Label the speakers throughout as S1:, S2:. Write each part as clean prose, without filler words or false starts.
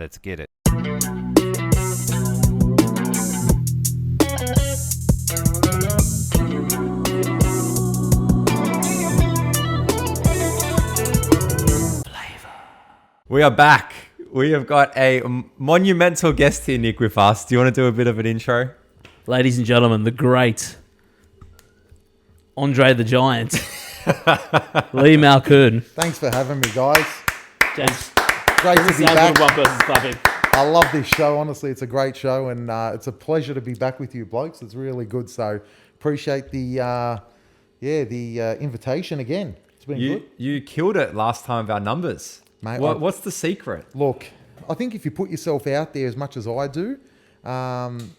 S1: Let's get it. We are back. We have got a monumental guest here, Nick, with us. Do you want to do a bit of an intro?
S2: Ladies and gentlemen, the great Andre the Giant, Lee Malkoun.
S3: Thanks for having me, guys.
S2: James,
S3: Great to be back.
S2: one person's clapping.
S3: I love this show. Honestly, it's a great show, and it's a pleasure to be back with you, blokes. It's really good. So appreciate the invitation again. It's been good.
S1: You killed it last time with our numbers.
S3: Mate,
S1: what's the secret?
S3: Look, I think if you put yourself out there as much as I do, the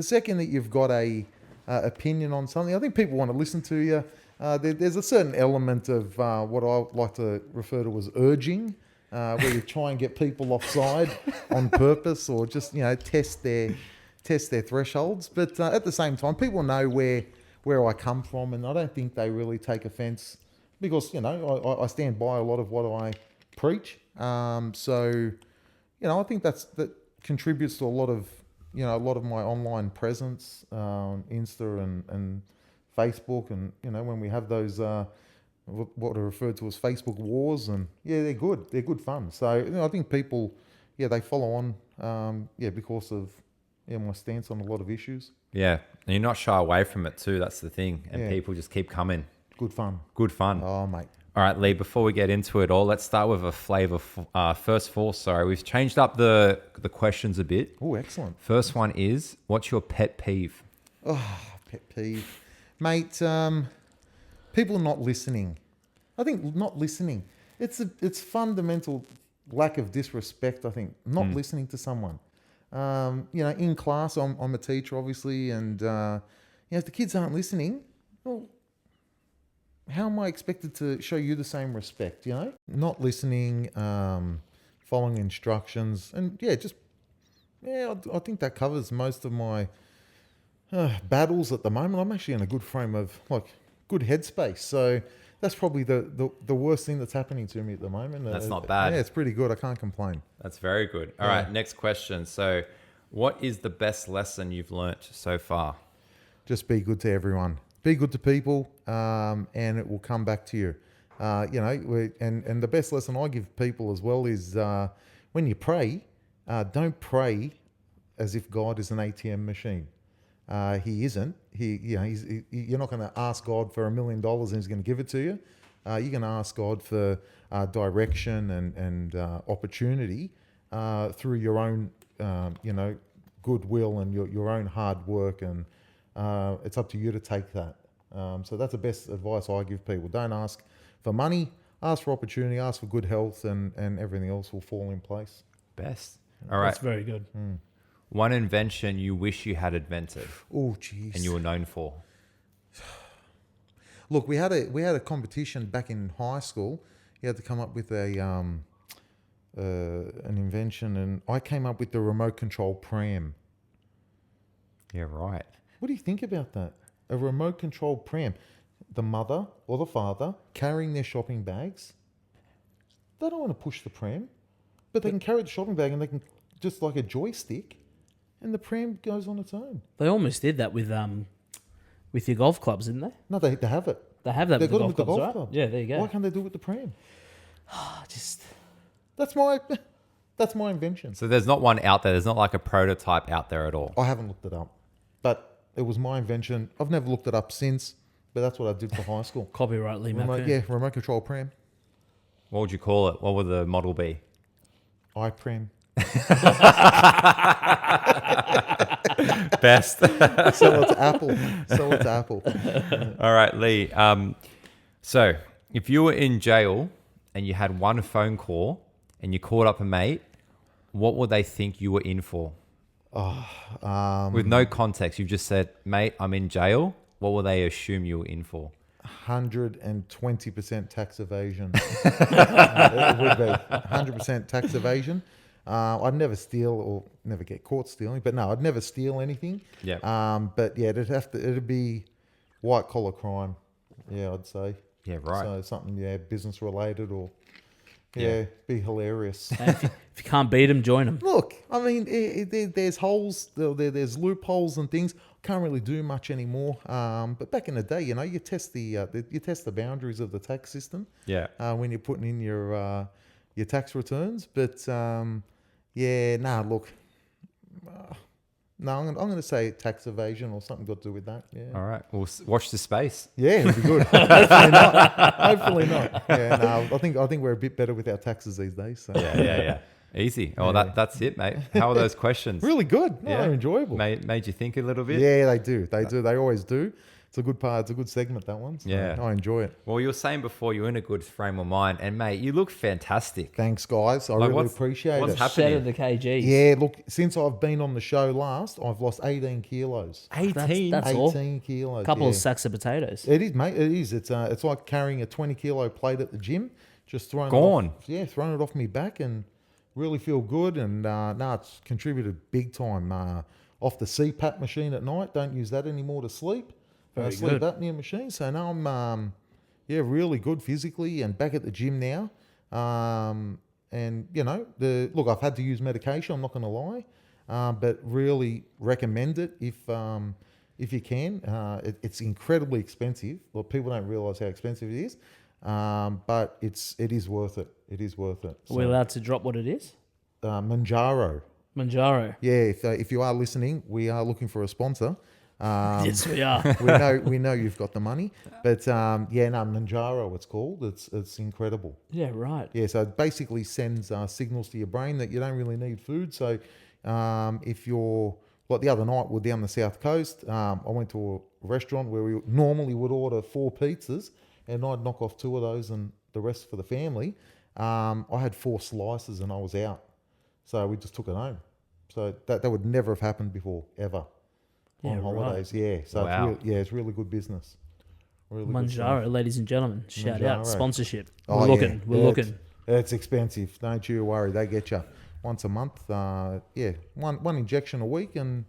S3: second that you've got a opinion on something, I think people want to listen to you. There's a certain element of what I like to refer to as urging, where you try and get people offside on purpose, or just test their thresholds. But at the same time, people know where I come from, and I don't think they really take offence because I stand by a lot of what I preach. So I think that contributes to a lot of my online presence, Insta and Facebook, and when we have those what are referred to as Facebook wars, and they're good fun. So I think people they follow on because of my stance on a lot of issues.
S1: Yeah, and you're not shy away from it too. That's the thing, and people just keep coming.
S3: Good fun.
S1: Oh,
S3: mate.
S1: All right, Lee, before we get into it all, let's start with a Flaeva first four. Sorry, we've changed up the questions a bit.
S3: Oh, excellent.
S1: First one is, what's your pet peeve?
S3: Oh, pet peeve. Mate, people not listening. I think not listening. It's fundamental lack of disrespect, I think, not listening to someone. In class, I'm a teacher, obviously, and if the kids aren't listening, well, how am I expected to show you the same respect, Not listening, following instructions, and I think that covers most of my battles at the moment. I'm actually in a good frame of, good headspace, so that's probably the worst thing that's happening to me at the moment.
S1: That's not bad.
S3: Yeah, it's pretty good. I can't complain.
S1: That's very good. All right, next question. So, what is the best lesson you've learnt so far?
S3: Just be good to everyone. Be good to people, and it will come back to you. And the best lesson I give people as well is when you pray, don't pray as if God is an ATM machine. He isn't. You're not going to ask God for $1 million and He's going to give it to you. You're going to ask God for direction and opportunity through your own, goodwill and your own hard work, and it's up to you to take that. So that's the best advice I give people. Don't ask for money. Ask for opportunity. Ask for good health, and everything else will fall in place.
S1: Best. All right.
S2: That's very good.
S1: One invention you wish you had invented.
S3: Oh, jeez.
S1: And you were known for.
S3: Look, we had a competition back in high school. You had to come up with an invention, and I came up with the remote control pram.
S1: Yeah, right.
S3: What do you think about that? A remote control pram. The mother or the father carrying their shopping bags. They don't want to push the pram, but they can carry the shopping bag, and they can just like a joystick, and the pram goes on its own.
S2: They almost did that with your golf clubs, didn't they?
S3: No, they have it.
S2: They have that
S3: They've
S2: with
S3: got
S2: the
S3: them
S2: golf
S3: with the golf
S2: clubs,
S3: club.
S2: right? Yeah, there you go.
S3: Why can't they do it with the pram?
S2: Just
S3: That's my invention.
S1: So there's not one out there. There's not like a prototype out there at all.
S3: I haven't looked it up, but it was my invention. I've never looked it up since, but that's what I did for high school.
S2: copyright Lee Malkoun.
S3: Remote control pram.
S1: What would you call it? What would the model be?
S3: iPram.
S1: Best.
S3: Sell it to Apple.
S1: All right, Lee. So if you were in jail and you had one phone call and you called up a mate, what would they think you were in for? With no context, you've just said, mate, I'm in jail. What will they assume you were in for?
S3: 120% tax evasion. It would be 100% tax evasion. I'd never steal or never get caught stealing, but no, I'd never steal anything.
S1: Yeah.
S3: But yeah, it'd be white collar crime. Yeah, I'd say.
S1: Yeah, right.
S3: So something, business related, or be hilarious.
S2: If If you can't beat them, join them.
S3: Look, I mean, there's holes, there's loopholes and things. Can't really do much anymore. But back in the day, you test the boundaries of the tax system.
S1: Yeah.
S3: When you're putting in your tax returns. But look. No, I'm going to say tax evasion or something got to do with that. Yeah.
S1: All right. We'll watch the space.
S3: Yeah, it'll be good. Hopefully not. Hopefully not. Yeah, no, I think we're a bit better with our taxes these days. So.
S1: Yeah. Easy. Oh,
S3: Yeah.
S1: that's it, mate. How are those questions?
S3: Really good. No,
S1: Yeah.
S3: they're enjoyable.
S1: Made you think a little bit?
S3: Yeah, they do. They do. They always do. It's a good part. It's a good segment, that one. So
S1: Yeah.
S3: I enjoy it.
S1: Well, you were saying before you're in a good frame of mind, and mate, you look fantastic.
S3: Thanks, guys. I
S1: Like,
S3: really
S1: what's-
S3: appreciate
S1: what's
S3: it.
S1: happening?
S2: Shattered the kgs.
S3: Yeah, look, since I've been on the show last, I've lost 18 kilos.
S1: 18.
S2: That's all.
S3: 18 kilos.
S2: A couple
S3: yeah.
S2: of sacks of potatoes.
S3: It is, mate. It is. It's like carrying a 20-kilo plate at the gym, just throwing
S1: Gone.
S3: throwing it off me back, and really feel good. And it's contributed big time. Off the CPAP machine at night. Don't use that anymore to sleep.
S2: Very
S3: Sleep
S2: good.
S3: apnea machine. So now I'm really good physically and back at the gym now. And look, I've had to use medication. I'm not going to lie, but really recommend it if you can. It's incredibly expensive. Well, people don't realise how expensive it is, but it is worth it. It is worth it.
S2: Are we allowed to drop what it is?
S3: Manjaro.
S2: Manjaro.
S3: Yeah, if you are listening, we are looking for a sponsor.
S2: Yes, we are.
S3: we know you've got the money, but Manjaro it's called. It's incredible.
S2: Yeah, right.
S3: Yeah, so it basically sends signals to your brain that you don't really need food. So if you're like the other night, we're down the south coast. I went to a restaurant where we normally would order 4 pizzas, and I'd knock off 2 of those and the rest for the family. I had 4 slices and I was out, so we just took it home. So that would never have happened before ever.
S2: Yeah,
S3: On holidays, yeah. So
S1: Wow.
S3: it's really good business. Really good stuff.
S2: Manjaro, ladies and gentlemen. Shout out.
S3: Manjaro.
S2: Sponsorship.
S3: Oh,
S2: We're looking.
S3: yeah.
S2: We're
S3: Yeah,
S2: looking.
S3: It's expensive. Don't you worry. They get you once a month. One injection a week, and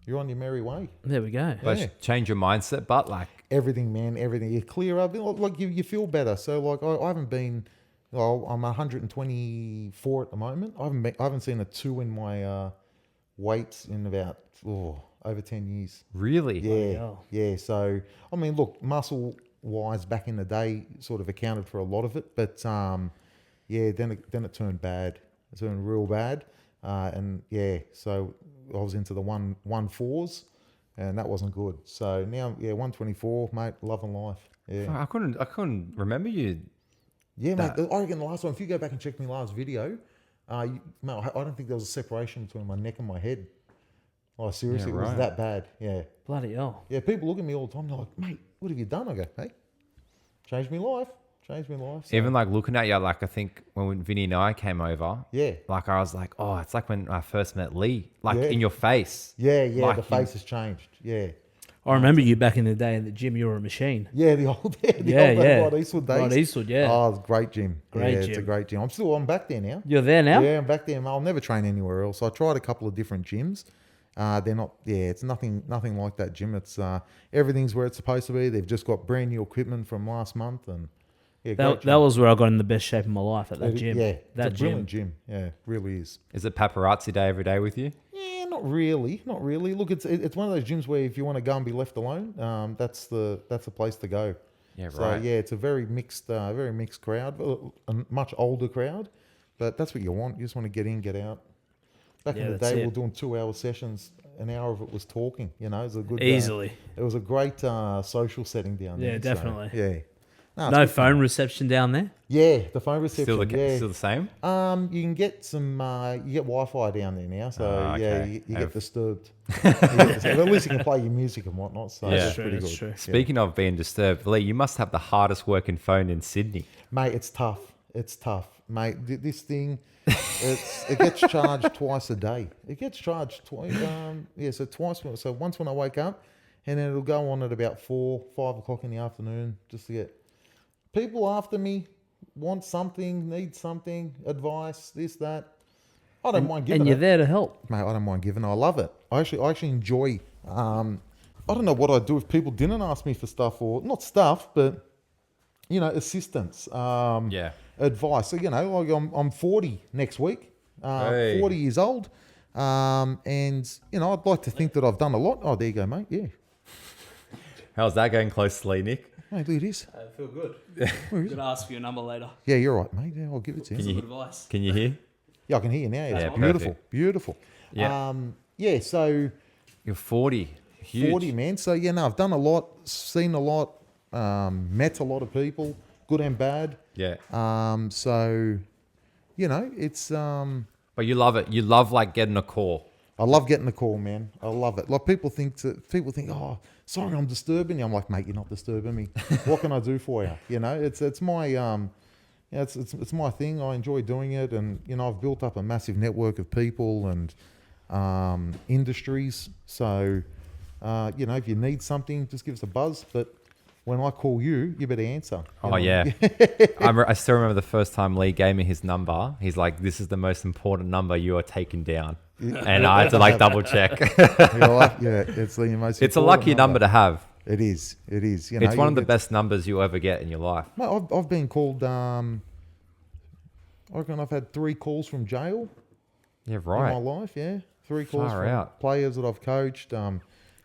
S3: you're on your merry way.
S2: There we go.
S1: But
S3: Yeah.
S1: change your mindset, but like,
S3: Everything, man. Everything. You clear up. Like you feel better. So like I haven't been. Well, I'm 124 at the moment. I haven't seen a 2 in my weights in about over 10 years.
S1: really?
S3: Yeah,
S2: hell.
S3: yeah. So I mean, look, muscle wise, back in the day, sort of accounted for a lot of it, but then it turned bad. It turned real bad, so I was into the 114s, and that wasn't good. So now, 124, mate, loving life. Yeah,
S1: I couldn't remember you.
S3: yeah, mate. I reckon the last one, if you go back and check my last video, I don't think there was a separation between my neck and my head. Oh, seriously,
S1: Yeah,
S3: it was
S1: right.
S3: that bad. Yeah.
S2: Bloody hell.
S3: Yeah, people look at me all the time. They're like, mate, what have you done? I go, hey, changed my life. Changed my life. So,
S1: Even like looking at you, like I think when Vinny and I came over,
S3: yeah.
S1: like I was like, oh, it's like when I first met Lee, like
S3: Yeah.
S1: in your face.
S3: Yeah,
S1: Like
S3: the face has changed. Yeah.
S2: I remember you back in the day in the gym. You were a machine.
S3: Yeah, the old
S2: Yeah.
S3: Rod Eastwood days.
S2: Rod Eastwood, yeah.
S3: Oh, it's a great gym.
S2: Great
S3: yeah, It's a
S2: gym.
S3: great gym. I'm back there now.
S2: You're there now?
S3: Yeah, I'm back there. I'll never train anywhere else. I tried a couple of different gyms. They're not. Yeah, it's nothing like that gym. It's everything's where it's supposed to be. They've just got brand new equipment from last month, and yeah, great
S2: That
S3: gym.
S2: was where I got in the best shape of my life, at that gym.
S3: Yeah,
S2: That
S3: it's a brilliant gym. Yeah, really is.
S1: Is it paparazzi day every day with you?
S3: Yeah, not really. Look, it's one of those gyms where if you want to go and be left alone, that's the place to go.
S1: Yeah,
S3: So
S1: right.
S3: yeah, it's a very mixed crowd, a much older crowd, but that's what you want. You just want to get in, get out. Back
S2: Yeah,
S3: in the
S2: that's
S3: day, we
S2: it.
S3: were doing 2-hour sessions. An hour of it was talking. It was a good
S2: Easily.
S3: it was a great social setting down there.
S2: Yeah,
S3: so,
S2: definitely.
S3: yeah. No, it's
S2: No
S3: good fun.
S2: phone reception down there?
S3: Yeah, the phone reception.
S1: Still the same?
S3: You can get some. You get Wi-Fi down there now, so
S1: okay.
S3: you get disturbed. But at least you can play your music and whatnot. So
S1: Yeah.
S3: that's
S2: True,
S3: pretty
S2: that's
S3: good.
S2: true.
S3: Yeah.
S1: Speaking of being disturbed, Lee, you must have the hardest working phone in Sydney.
S3: Mate, it's tough. It's tough, mate. This thing, it gets charged twice a day. It gets charged twice. So twice. So once when I wake up, and then it'll go on at about 4-5 o'clock in the afternoon, just to get people after me, want something, need something, advice, this, that. I don't mind giving
S2: And you're
S3: it.
S2: there to help.
S3: Mate, I don't mind giving. I love it. I actually enjoy. I don't know what I'd do if people didn't ask me for stuff, or not stuff, but assistance.
S1: Yeah.
S3: Advice. So like I'm 40 next week.
S1: Hey.
S3: 40 years old. And, I'd like to think that I've done a lot. Oh, there you go, mate. Yeah.
S1: How's that going closely, Nick?
S3: Hey, look, it is.
S2: I feel good. I'm going to ask for your number later.
S3: Yeah, you're right, mate. Yeah, I'll give it to you.
S2: Some advice.
S1: Can you hear?
S3: Yeah, I can hear you now. It's
S1: Yeah,
S3: beautiful.
S1: perfect.
S3: Beautiful.
S1: Yeah.
S3: So
S1: You're 40. Huge.
S3: 40, man. So, I've done a lot, seen a lot, met a lot of people, good and bad.
S1: Yeah.
S3: So, it's...
S1: But you love it. You love like getting a call.
S3: I love getting the call, man. I love it. Like people think, oh, sorry, I'm disturbing you. I'm like, mate, you're not disturbing me. What can I do for you? It's my it's my thing. I enjoy doing it, and I've built up a massive network of people and industries. So, if you need something, just give us a buzz. But when I call you, you better answer.
S1: Oh, yeah. I still remember the first time Lee gave me his number. He's like, this is the most important number you are taking down. And I had to like double check.
S3: It's the most.
S1: It's a lucky number to have.
S3: It is.
S1: It's one of the best numbers you'll ever get in your life.
S3: Mate, I've been called. I reckon I've had 3 calls from jail.
S1: Yeah, right.
S3: In my life, yeah, 3 calls
S1: Far
S3: from
S1: out.
S3: players that I've coached,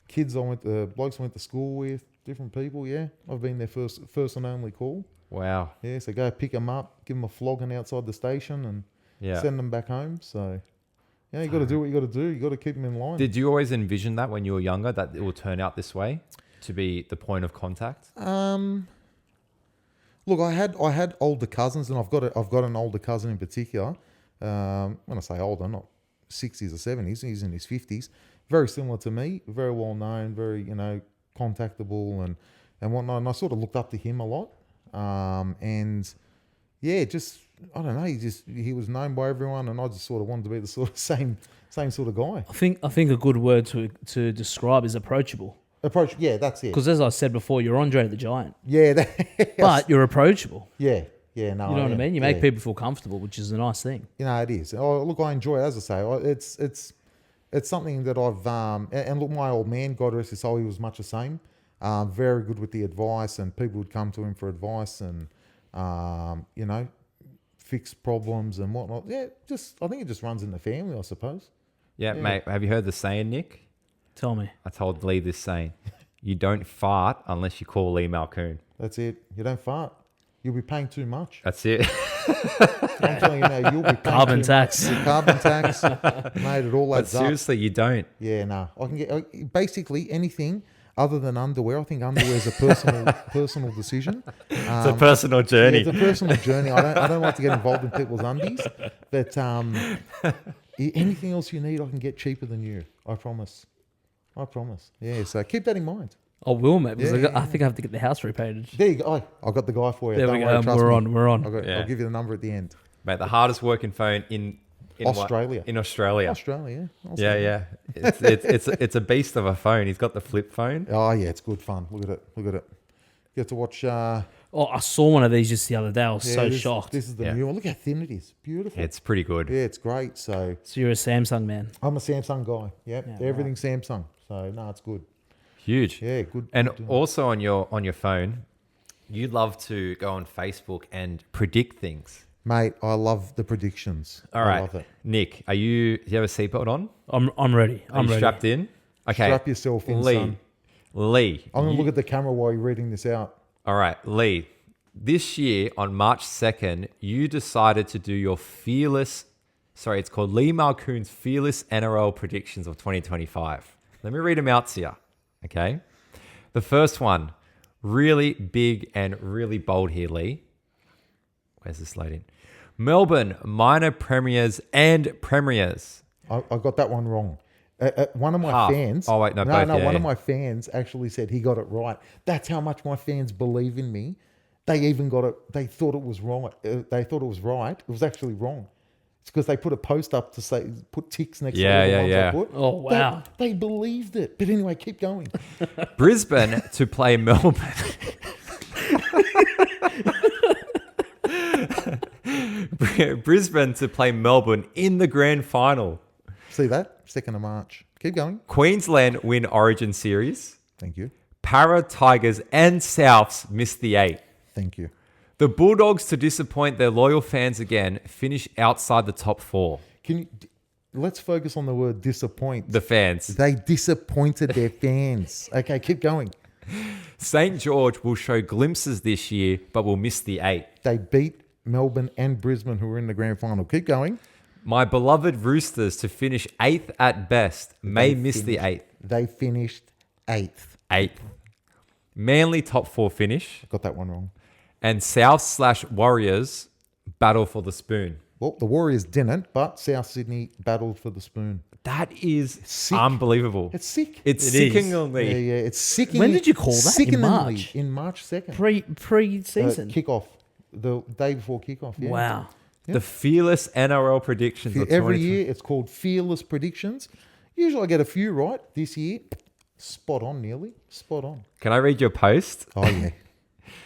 S3: kids blokes I went to school with, different people. Yeah, I've been their first and only call.
S1: Wow.
S3: Yeah, so go pick them up, give them a flogging outside the station, and send them back home. So. Yeah, you got to do what you got to do. You got to keep them in line.
S1: Did you always envision that when you were younger, that it will turn out this way, to be the point of contact?
S3: Look, I had older cousins, and I've got an older cousin in particular. When I say older, not 60s or 70s, he's in his 50s. Very similar to me, very well known, very contactable and whatnot. And I sort of looked up to him a lot. And yeah, just. I don't know. He was known by everyone, and I just sort of wanted to be the sort of same sort of guy.
S2: I think a good word to describe is approachable.
S3: Yeah, that's it.
S2: Because as I said before, you're Andre the Giant.
S3: Yeah,
S2: but you're approachable.
S3: Yeah, no.
S2: You know what I mean? You make people feel comfortable, which is a nice thing.
S3: It is. Oh, look, I enjoy it. As I say, it's something that I've and look, my old man, God rest his soul, he was much the same. Very good with the advice, and people would come to him for advice, and fix problems and whatnot. Yeah, I think it just runs in the family, I suppose.
S1: Yeah, mate. Have you heard the saying, Nick?
S2: Tell me.
S1: I told Lee this saying. You don't fart unless you call Lee Malkoun.
S3: That's it. You don't fart. You'll be paying too much.
S1: That's it.
S3: I'm telling you now, you'll be paying
S2: carbon tax.
S3: Carbon tax, mate, it all
S1: But
S3: adds up.
S1: seriously, you don't.
S3: Yeah, no. I can get basically anything other than underwear. I think underwear is a personal decision.
S1: It's a personal journey.
S3: Yeah, it's a personal journey. I don't like to get involved in people's undies. But anything else you need, I can get cheaper than you. I promise. Yeah, so keep that in mind.
S2: I will, mate, because
S3: Yeah.
S2: I think I have to get the house repainted.
S3: There you go. I've got the guy for you.
S2: There
S3: Don't
S2: we
S3: worry,
S2: go.
S3: trust me.
S2: We're on.
S3: I'll give you the number at the end.
S1: Mate, the hardest working phone in
S3: Australia.
S1: In Australia.
S3: Australia,
S1: Yeah. It's a beast of a phone. He's got the flip phone.
S3: Oh, yeah, it's good fun. Look at it. You get to watch...
S2: Oh, I saw one of these just the other day. I was so shocked.
S3: This is the new one. Look how thin it is. Beautiful.
S1: It's pretty good.
S3: Yeah, it's great. So
S2: So you're a Samsung man.
S3: I'm a Samsung guy. Yep.
S2: Yeah,
S3: Everything's Samsung. So no, it's good.
S1: Huge.
S3: Yeah, good.
S1: And
S3: good.
S1: also on your phone, you love to go on Facebook and predict things.
S3: Mate, I love the predictions.
S1: All right.
S3: I love it.
S1: Nick, do you have a seatbelt on?
S2: I'm ready.
S1: Are you
S2: ready.
S1: strapped in? Okay.
S3: Strap yourself in,
S1: Lee.
S3: son.
S1: Lee.
S3: I'm going to look at the camera while you're reading this out.
S1: All right, Lee. This year on March 2nd, you decided to do your it's called Lee Malkoun's Fearless NRL Predictions of 2025. Let me read them out to you, okay? The first one, really big and really bold here, Lee. Where's this loading? Melbourne, minor premiers and premiers.
S3: I got that one wrong. One of my
S1: Half.
S3: fans...
S1: Oh, wait, no, both,
S3: one
S1: yeah.
S3: of my fans actually said he got it right. That's how much my fans believe in me. They even got it. They thought it was wrong. They thought it was right. It was actually wrong. It's because they put a post up to say, put ticks next to all the ones I put.
S2: Oh, wow.
S3: They believed it. But anyway, keep going.
S1: Brisbane to play Melbourne. Brisbane to play Melbourne in the grand final.
S3: See that? 2nd of March. Keep going.
S1: Queensland win Origin Series.
S3: Thank you.
S1: Para, Tigers and Souths miss the 8.
S3: Thank you.
S1: The Bulldogs, to disappoint their loyal fans again, finish outside the top 4.
S3: Let's focus on the word disappoint.
S1: The fans.
S3: They disappointed their fans. Okay, keep going.
S1: St. George will show glimpses this year, but will miss the 8.
S3: They beat Melbourne and Brisbane, who were in the grand final. Keep going.
S1: My beloved Roosters to finish 8th at best may miss the 8th.
S3: They finished 8th.
S1: 8th. Manly top 4 finish.
S3: Got that one wrong.
S1: And South/Warriors battle for the spoon.
S3: Well, the Warriors didn't, but South Sydney battled for the spoon.
S1: That is
S3: Sick.
S1: unbelievable.
S3: It's sick.
S1: It's
S2: It is.
S1: sickeningly.
S3: Yeah, it's sickening.
S2: When did you call that? In
S3: Sickeningly
S2: March?
S3: In March 2nd.
S2: Pre-season.
S3: Kickoff. The day before kickoff. Yeah.
S2: Wow.
S1: The fearless NRL predictions of
S3: Every
S1: 2020.
S3: year, it's called Fearless Predictions. Usually I get a few right. This year, spot on nearly. Spot on.
S1: Can I read your post?
S3: Oh, yeah.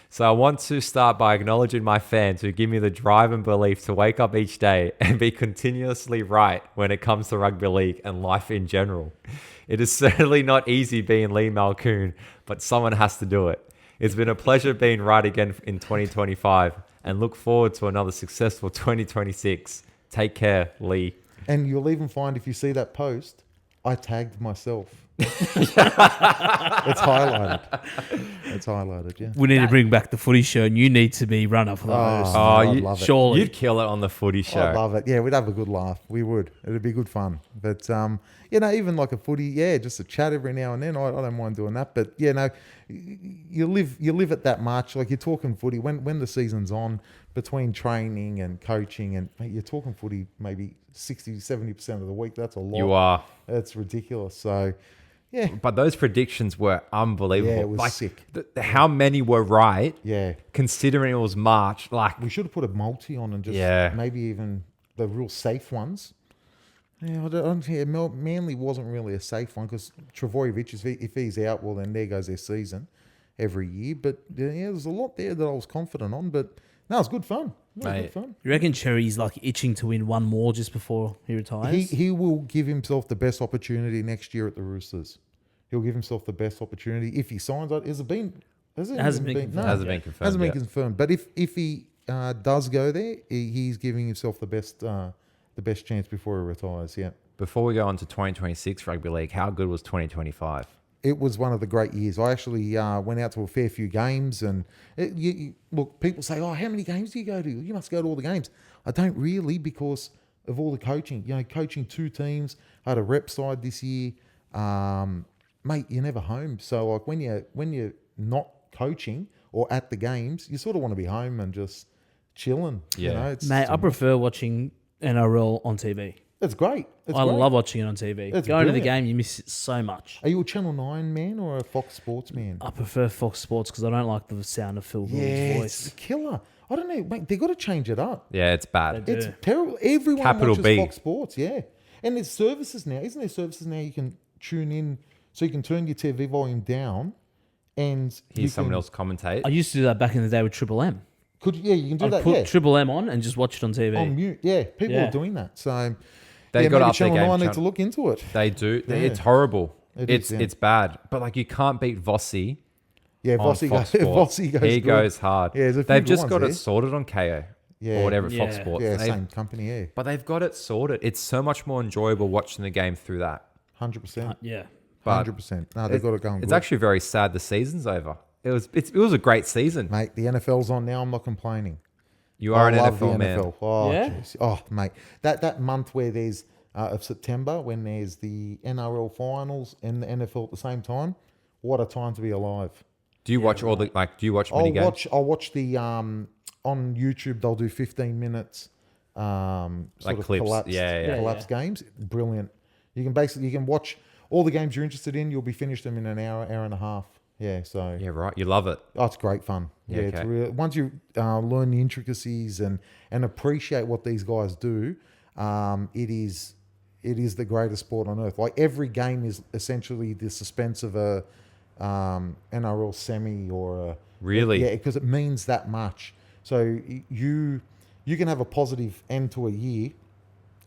S1: So I want to start by acknowledging my fans who give me the drive and belief to wake up each day and be continuously right when it comes to rugby league and life in general. It is certainly not easy being Lee Malkoun, but someone has to do it. It's been a pleasure being right again in 2025 and look forward to another successful 2026. Take care, Lee.
S3: And you'll even find if you see that post, I tagged myself. It's highlighted. It's highlighted, yeah.
S2: We need to bring back the footy show, and you need to be runner for the host.
S3: I'd love it.
S2: Surely.
S1: You'd kill it on the footy show.
S3: I'd love it. Yeah, we'd have a good laugh. We would. It'd be good fun. But, even like a footy, just a chat every now and then. I don't mind doing that. But, you live it that much. Like you're talking footy. When the season's on, between training and coaching, and mate, you're talking footy maybe 60, 70% of the week. That's a lot.
S1: You are.
S3: That's ridiculous. So, yeah.
S1: But those predictions were unbelievable.
S3: Yeah, it was sick.
S1: How many were right?
S3: Yeah.
S1: Considering it was March,
S3: We should have put a multi on and just maybe even the real safe ones. Yeah, Manly wasn't really a safe one because Travojevic, if he's out, well, then there goes their season every year. But there's a lot there that I was confident on. But no, it's good fun. Good fun.
S2: You reckon Cherry's like itching to win one more just before he retires?
S3: He will give himself the best opportunity next year at the Roosters. He'll give himself the best opportunity if he signs. Has it been?
S2: Hasn't been confirmed.
S3: No,
S1: Hasn't been confirmed.
S3: Hasn't been
S1: yet.
S3: confirmed. But if he does go there, he's giving himself the best chance before he retires. Yeah.
S1: Before we go on to 2026 rugby league, how good was 2025?
S3: It was one of the great years. I actually went out to a fair few games, and look, people say, "Oh, how many games do you go to? You must go to all the games." I don't really because of all the coaching. Coaching 2 teams. I had a rep side this year. Mate, you're never home. So like when you're not coaching or at the games, you sort of want to be home and just chilling.
S1: Yeah.
S2: Mate, I prefer watching NRL on TV.
S3: It's great.
S2: I love watching it on TV.
S3: It's
S2: Going to the
S3: brilliant.
S2: game, you miss it so much.
S3: Are you a Channel 9 man or a Fox Sports man?
S2: I prefer Fox Sports because I don't like the sound of Phil Gould's
S3: It's
S2: voice.
S3: a killer. I don't know, mate. They got to change it up.
S1: Yeah, it's bad.
S2: They
S3: It's
S2: do.
S3: terrible. Everyone
S1: Capital
S3: watches
S1: B.
S3: Fox Sports, yeah. And there's services now. Isn't there services now you can tune in so you can turn your TV volume down and
S1: Hear someone else commentate.
S2: I used to do that back in the day with Triple M.
S3: you can do
S2: I'd
S3: that,
S2: put Triple M on and just watch it on TV.
S3: on mute. Yeah, people
S2: Yeah.
S3: are doing that. So
S1: They got
S3: maybe
S1: up their
S3: Channel
S1: game.
S3: 9 need to look into it.
S1: They do.
S3: Yeah.
S1: It's horrible.
S3: It is,
S1: It's bad. But like you can't beat Vossi
S3: Yeah,
S1: on
S3: Vossi
S1: Fox
S3: goes,
S1: Sports.
S3: Vossi goes
S1: He
S3: good.
S1: goes hard.
S3: Yeah, there's a few
S1: They've
S3: good
S1: just
S3: ones
S1: got
S3: there.
S1: it sorted on KO
S3: Yeah.
S1: or whatever Fox
S2: Yeah.
S1: Sports.
S3: Yeah,
S1: They've-
S3: same company, yeah.
S1: But they've got it sorted. It's so much more enjoyable watching the game through that.
S3: 100%.
S2: Yeah.
S1: But
S3: 100%. No, they've got it going
S1: It's
S3: good.
S1: actually very sad the season's over. It was a great season.
S3: Mate, the NFL's on now. I'm not complaining.
S1: You are an
S3: I love
S1: NFL
S3: the
S1: man.
S3: NFL. Oh,
S2: Yeah?
S3: jeez. Oh, mate. That month where there's of September when there's the NRL finals and the NFL at the same time, what a time to be alive.
S1: Do you watch all the do you watch mini games?
S3: I'll watch the on YouTube they'll do 15 minutes sort
S1: Like
S3: of
S1: clips.
S3: collapsed,
S1: Yeah.
S3: collapsed games. Brilliant. You can watch all the games you're interested in, you'll be finished them in an hour and a half. Yeah, so
S1: Yeah, right. You love it.
S3: oh, it's great fun.
S1: Yeah,
S3: It's
S1: okay.
S3: real. Once you learn the intricacies and appreciate what these guys do, it is the greatest sport on earth. Like every game is essentially the suspense of a NRL semi or a
S1: Really?
S3: yeah, because it means that much. So you can have a positive end to a year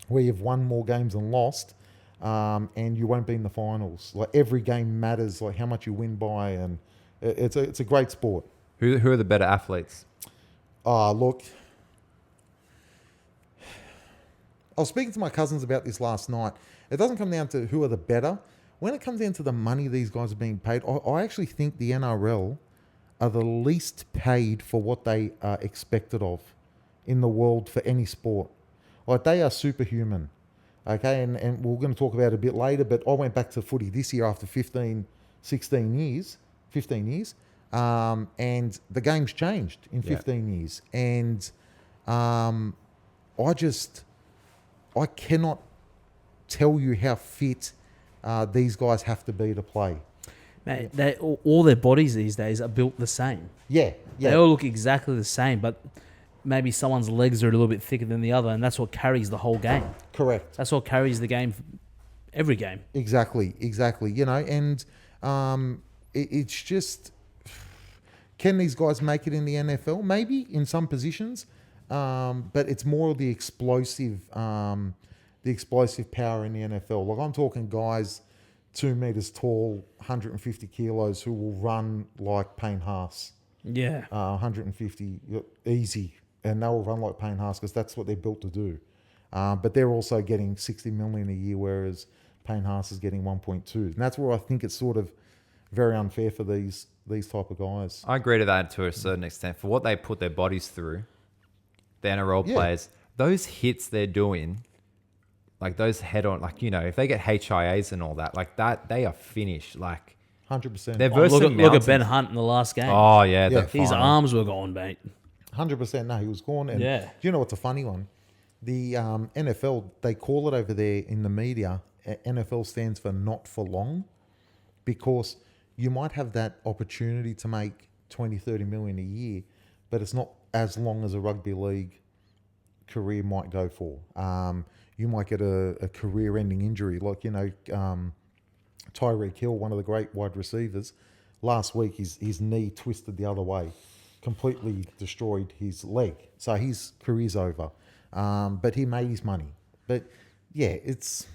S3: where you've won more games than lost. And you won't be in the finals. Like every game matters, like how much you win by, and it's a great sport.
S1: Who are the better athletes?
S3: Look, I was speaking to my cousins about this last night. It doesn't come down to who are the better. When it comes down to the money these guys are being paid, I actually think the NRL are the least paid for what they are expected of in the world for any sport. Like, they are superhuman. Okay, and we're going to talk about it a bit later, but I went back to footy this year after 15 years, and the game's changed in 15 years. And I cannot tell you how fit these guys have to be to play.
S2: Mate, all their bodies these days are built the same.
S3: Yeah.
S2: They all look exactly the same, but maybe someone's legs are a little bit thicker than the other, and that's what carries the whole game.
S3: Correct.
S2: That's what carries the game, every game.
S3: Exactly. You know, and it's just, can these guys make it in the NFL? Maybe in some positions, but it's more the explosive power in the NFL. Like, I'm talking guys 2 meters tall, 150 kilos, who will run like Payne Haas.
S2: Yeah.
S3: 150 easy, and they will run like Payne Haas because that's what they're built to do. But they're also getting 60 million a year, whereas Payne Haas is getting 1.2, and that's where I think it's sort of very unfair for these type of guys.
S1: I agree to that to a certain extent. For what they put their bodies through, the NRL players, those hits they're doing, like those head-on, like, you know, if they get HIAs and all that, like that, they are finished. Like,
S3: 100%.
S1: they're versing
S2: Look at Ben Hunt in the last game.
S1: Oh, yeah.
S3: Yeah.
S2: His arms were gone, mate.
S3: 100%. No, he was gone. And
S2: Yeah.
S3: do you know what's a funny one? The NFL, they call it over there in the media, NFL stands for not for long, because you might have that opportunity to make 20, 30 million a year, but it's not as long as a rugby league career might go for. You might get a career-ending injury, like, you know, Tyreek Hill, one of the great wide receivers. Last week, his knee twisted the other way, completely destroyed his leg. So his career's over. But he made his money. But yeah, it's,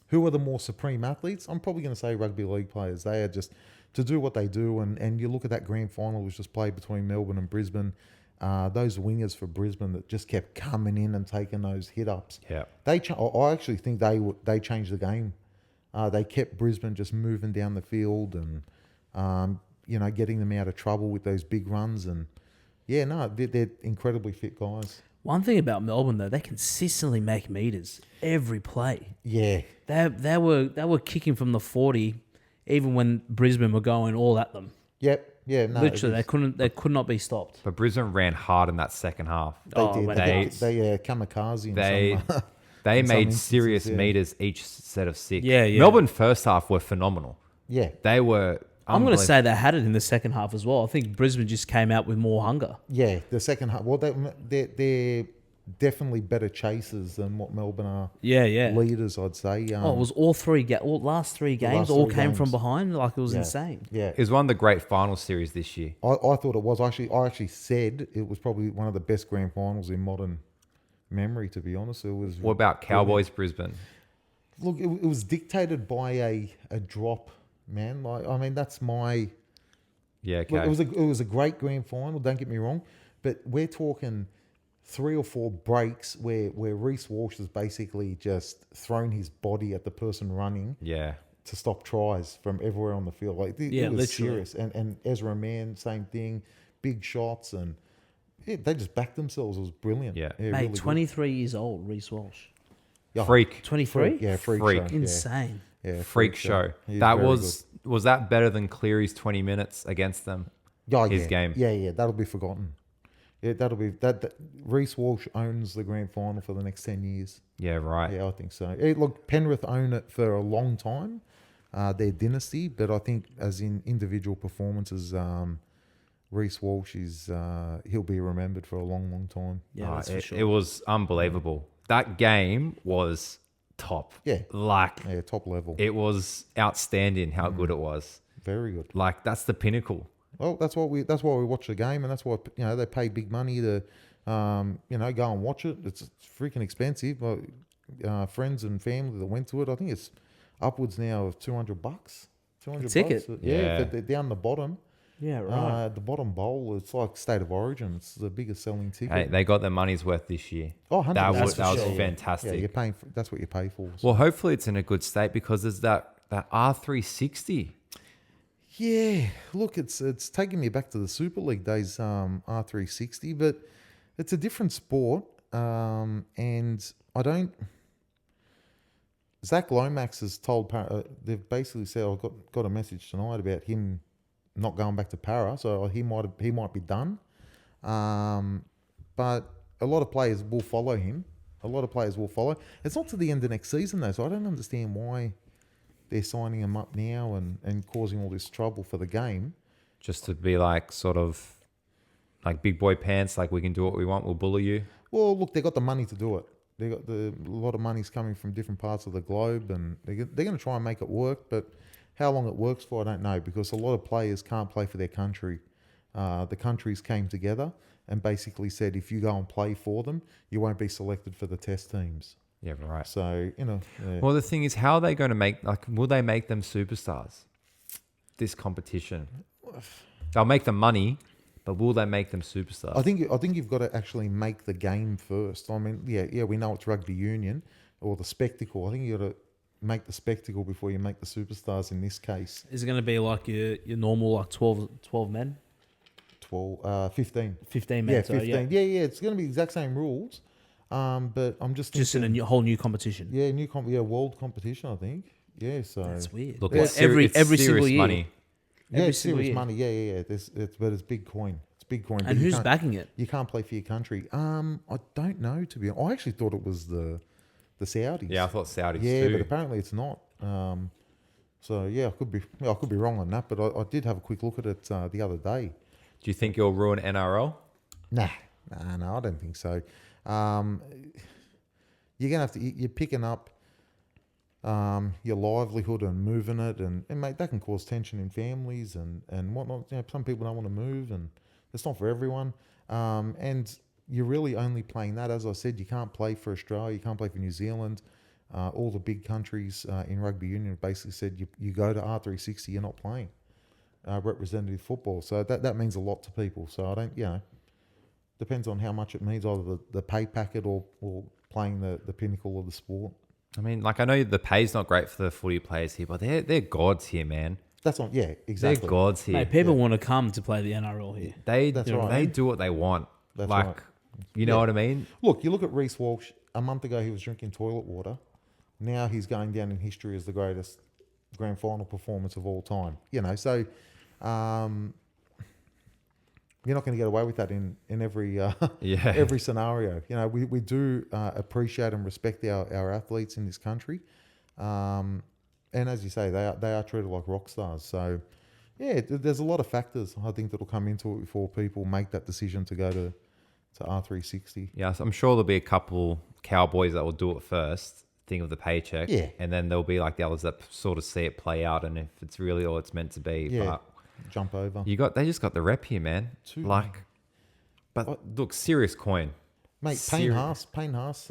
S3: who are the more supreme athletes? I'm probably going to say rugby league players. They are just, to do what they do. And you look at that grand final which just played between Melbourne and Brisbane. Those wingers for Brisbane that just kept coming in and taking those hit ups.
S1: Yeah.
S3: I actually think they changed the game. They kept Brisbane just moving down the field and, you know, getting them out of trouble with those big runs. And yeah, no, they're incredibly fit guys.
S2: One thing about Melbourne, though, they consistently make meters every play.
S3: Yeah.
S2: They were kicking from the 40, even when Brisbane were going all at them.
S3: Yep. Yeah. No.
S2: Literally, they could not be stopped.
S1: But Brisbane ran hard in that second half.
S3: They did.
S2: mate,
S3: They kamikaze. In
S1: They
S3: in some
S1: made
S3: instances,
S1: serious
S3: yeah.
S1: meters each set of 6.
S2: Yeah, yeah.
S1: Melbourne first half were phenomenal.
S3: Yeah.
S1: They were.
S2: I'm going to say they had it in the second half as well. I think Brisbane just came out with more hunger.
S3: Yeah. The second half. Well, they're definitely better chasers than what Melbourne are.
S2: Yeah, yeah.
S3: Leaders, I'd say.
S2: It was all last three games
S3: last
S2: all
S3: three
S2: came
S3: games.
S2: from behind. Like, it was
S3: Yeah.
S2: insane.
S3: Yeah.
S1: It was one of the great final series this year.
S3: I thought it was. I actually said it was probably one of the best grand finals in modern memory, to be honest. It was.
S1: What about Cowboys Brisbane?
S3: Look, it was dictated by a drop, man. Like, I mean, that's my.
S1: Yeah, okay.
S3: Look, it was a great grand final. Don't get me wrong, but we're talking 3 or 4 breaks where Reece Walsh has basically just thrown his body at the person running
S1: Yeah.
S3: to stop tries from everywhere on the field. Like,
S2: Yeah,
S3: it was
S2: literally.
S3: serious. And Ezra Mann, same thing, big shots, and yeah, they just backed themselves. It was brilliant.
S1: Yeah.
S2: Mate,
S3: really good.
S2: 23 years old, Reece Walsh.
S3: Yeah.
S1: Freak.
S2: 23?
S3: Yeah, freak
S1: Freak.
S3: show.
S2: Insane.
S3: Yeah,
S1: Freak show.
S3: He's
S1: That
S3: very
S1: was that better than Cleary's 20 minutes against them?
S3: good. Oh,
S1: his
S3: yeah.
S1: game.
S3: Yeah, that'll be forgotten. Yeah, that'll be that. Reece Walsh owns the grand final for the next 10 years.
S1: Yeah, right.
S3: Yeah, I think so. Look, Penrith own it for a long time, their dynasty, but I think as in individual performances, Reece Walsh is he'll be remembered for a long, long time.
S2: Yeah, that's for sure.
S1: It was unbelievable. That game was top.
S3: Yeah.
S1: Like,
S3: Yeah, top level.
S1: it was outstanding how good it was.
S3: Very good.
S1: Like, that's the pinnacle.
S3: Well, that's why we watch the game, and that's why they pay big money to go and watch it. It's freaking expensive. But friends and family that went to it, I think it's upwards now of $200. $200
S2: ticket?
S3: Yeah,
S1: Yeah.
S3: but they're down the bottom.
S2: Yeah, right.
S3: The bottom bowl, it's like State of Origin. It's the biggest selling ticket.
S1: Hey, they got their money's worth this year.
S3: Oh, 100%.
S1: That was
S2: sure, yeah.
S1: fantastic.
S3: Yeah, you're paying for, that's what you pay for. So.
S1: Well, hopefully it's in a good state because there's that R360.
S3: Yeah, look, it's taking me back to the Super League days, R360, but it's a different sport, and I don't. Zach Lomax has told they've basically said I got a message tonight about him not going back to para, so he might be done, but a lot of players will follow him. A lot of players will follow. It's not to the end of next season though, so I don't understand why they're signing him up now and causing all this trouble for the game.
S1: Just to be like sort of like big boy pants, like we can do what we want, we'll bully you.
S3: Well, look, they got the money to do it. They got a lot of money's coming from different parts of the globe, and they're going to try and make it work. But how long it works for, I don't know, because a lot of players can't play for their country. The countries came together and basically said, if you go and play for them, you won't be selected for the test teams.
S1: Yeah, right.
S3: So, yeah.
S1: Well, the thing is, how are they going to will they make them superstars? This competition. They'll make them money, but will they make them superstars?
S3: I think you've got to actually make the game first. I mean, yeah, we know it's rugby union or the spectacle. I think you got to make the spectacle before you make the superstars in this case.
S2: Is it going to be like your normal like 12 men?
S3: 15.
S2: 15 men.
S3: Yeah,
S2: sorry,
S3: 15. Yeah, it's going to be the exact same rules. But I'm just
S2: in a whole new competition.
S3: Yeah, world competition, I think. Yeah, so
S2: That's weird.
S1: Look,
S2: Well,
S1: it's
S2: every
S1: serious
S2: single year.
S1: money.
S3: yeah,
S2: Every single
S3: serious
S2: year.
S3: money. Yeah. But it's big coin. It's big coin.
S2: And
S3: but you
S2: who's
S3: can't-
S2: backing it?
S3: You can't play for your country. I don't know, to be honest. I actually thought it was the Saudis.
S1: Yeah, I thought Saudis
S3: Yeah,
S1: too.
S3: but apparently it's not. So yeah, I could be wrong on that, but I did have a quick look at it the other day.
S1: Do you think it'll ruin NRL?
S3: No, I don't think so. You're gonna have to. You're picking up your livelihood and moving it, and mate, that can cause tension in families and whatnot. You know, some people don't want to move, and it's not for everyone. And you're really only playing that. As I said, you can't play for Australia, you can't play for New Zealand. All the big countries in rugby union have basically said you go to R360, you're not playing representative football. So that means a lot to people. So I don't, depends on how much it means, either the pay packet or playing the pinnacle of the sport.
S1: I mean, like, I know the pay's not great for the footy players here, but they're gods here, man.
S3: That's on, yeah, exactly.
S1: They're gods here.
S2: Mate, people want to come to play the NRL here.
S3: That's right.
S1: They do what they want.
S3: That's
S1: like,
S3: right.
S1: you know what I mean?
S3: Look, you look at Reece Walsh. A month ago, he was drinking toilet water. Now he's going down in history as the greatest grand final performance of all time. So you're not going to get away with that in every every scenario. We do appreciate and respect our athletes in this country, and as you say, they are treated like rock stars. So yeah, there's a lot of factors I think that'll come into it before people make that decision to go to R360.
S1: Yeah, so I'm sure there'll be a couple Cowboys that will do it first, think of the paycheck,
S3: Yeah.
S1: and then there'll be like the others that sort of see it play out, and if it's really all it's meant to be.
S3: Yeah,
S1: But
S3: jump over.
S1: they just got the rep here, man. But look, serious coin.
S3: Mate, Payne Haas,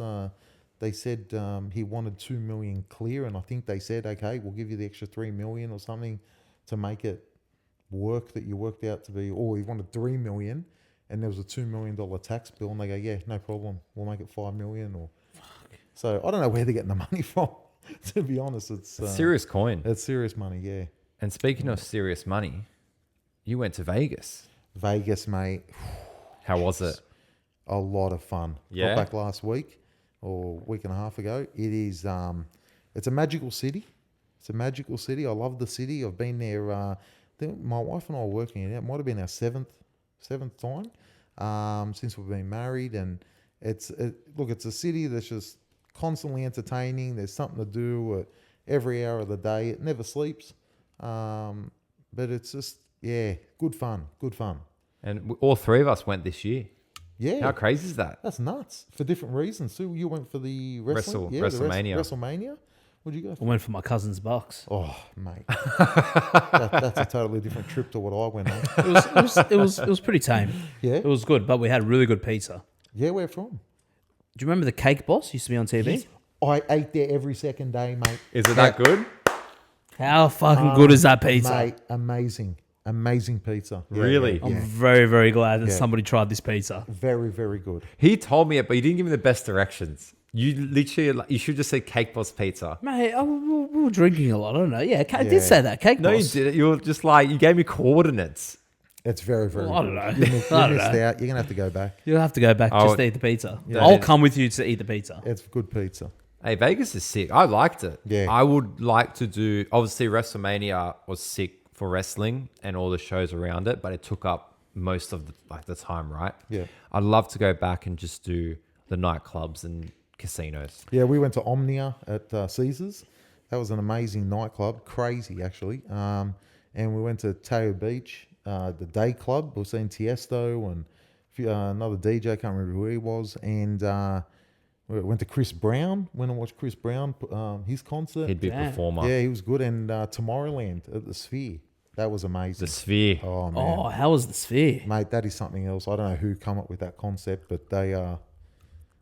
S3: they said he wanted 2 million clear, and I think they said, okay, we'll give you the extra 3 million or something to make it work that you worked out to be, or he wanted 3 million, and there was a $2 million tax bill, and they go, yeah, no problem, we'll make it 5 million. Or so I don't know where they're getting the money from. To be honest, it's
S1: Serious coin.
S3: It's serious money, yeah.
S1: And speaking of serious money, you went to Vegas.
S3: Vegas, mate.
S1: How was it?
S3: A lot of fun.
S1: Yeah.
S3: Got back last week or week and a half ago. It is, it's a magical city. It's a magical city. I love the city. I've been there. My wife and I were working it. It might have been our seventh time since we've been married. And it's a city that's just constantly entertaining. There's something to do at every hour of the day. It never sleeps. But it's just, good fun.
S1: And all three of us went this year.
S3: Yeah.
S1: How crazy is that?
S3: That's nuts. For different reasons too. You went for the wrestling?
S1: WrestleMania.
S3: WrestleMania? What'd you go
S2: I
S3: for?
S2: went for my cousin's Bucks.
S3: Oh, mate. That's a totally different trip to what I went on.
S2: It was pretty tame.
S3: Yeah?
S2: It was good, but we had really good pizza.
S3: Yeah, where from?
S2: Do you remember the Cake Boss used to be on TV?
S3: Yes. I ate there every second day, mate.
S1: Is it that good?
S2: How fucking good is that pizza?
S3: Mate, amazing. Amazing pizza. Yeah,
S1: Really?
S3: Yeah,
S2: I'm
S3: yeah.
S2: very, very glad that
S3: Yeah.
S2: somebody tried this pizza.
S3: Very, very good.
S1: He told me it, but he didn't give me the best directions. You literally, you should just say Cake Boss Pizza.
S2: Mate, we were drinking a lot. I don't know. Yeah, I
S3: Yeah.
S2: did say that. Cake
S1: No, you
S2: Boss.
S1: didn't. You were just like, you gave me coordinates.
S3: It's very, very
S2: Well, I
S3: good.
S2: don't know.
S3: You missed
S2: I don't
S3: out.
S2: know.
S3: You're going to have to go back.
S2: You'll have to go back
S1: Oh,
S2: just to eat the pizza.
S3: Yeah.
S2: I'll come with you to eat the pizza.
S3: It's good pizza.
S1: Hey, Vegas is sick. I liked it.
S3: Yeah.
S1: I would like to do, obviously WrestleMania was sick for wrestling and all the shows around it, but it took up most of the time, right?
S3: Yeah.
S1: I'd love to go back and just do the nightclubs and casinos.
S3: Yeah, we went to Omnia at Caesars. That was an amazing nightclub. Crazy, actually. And we went to Teo Beach, the day club. We were seeing Tiesto and another DJ. I can't remember who he was. And we went to Chris Brown. Went and watched Chris Brown, his concert.
S1: He'd be a
S2: Damn.
S1: performer.
S3: Yeah, he was good. And Tomorrowland at the Sphere. That was amazing.
S1: The Sphere.
S3: Oh, man.
S2: Oh, how was the Sphere?
S3: Mate, that is something else. I don't know who come up with that concept, but they are.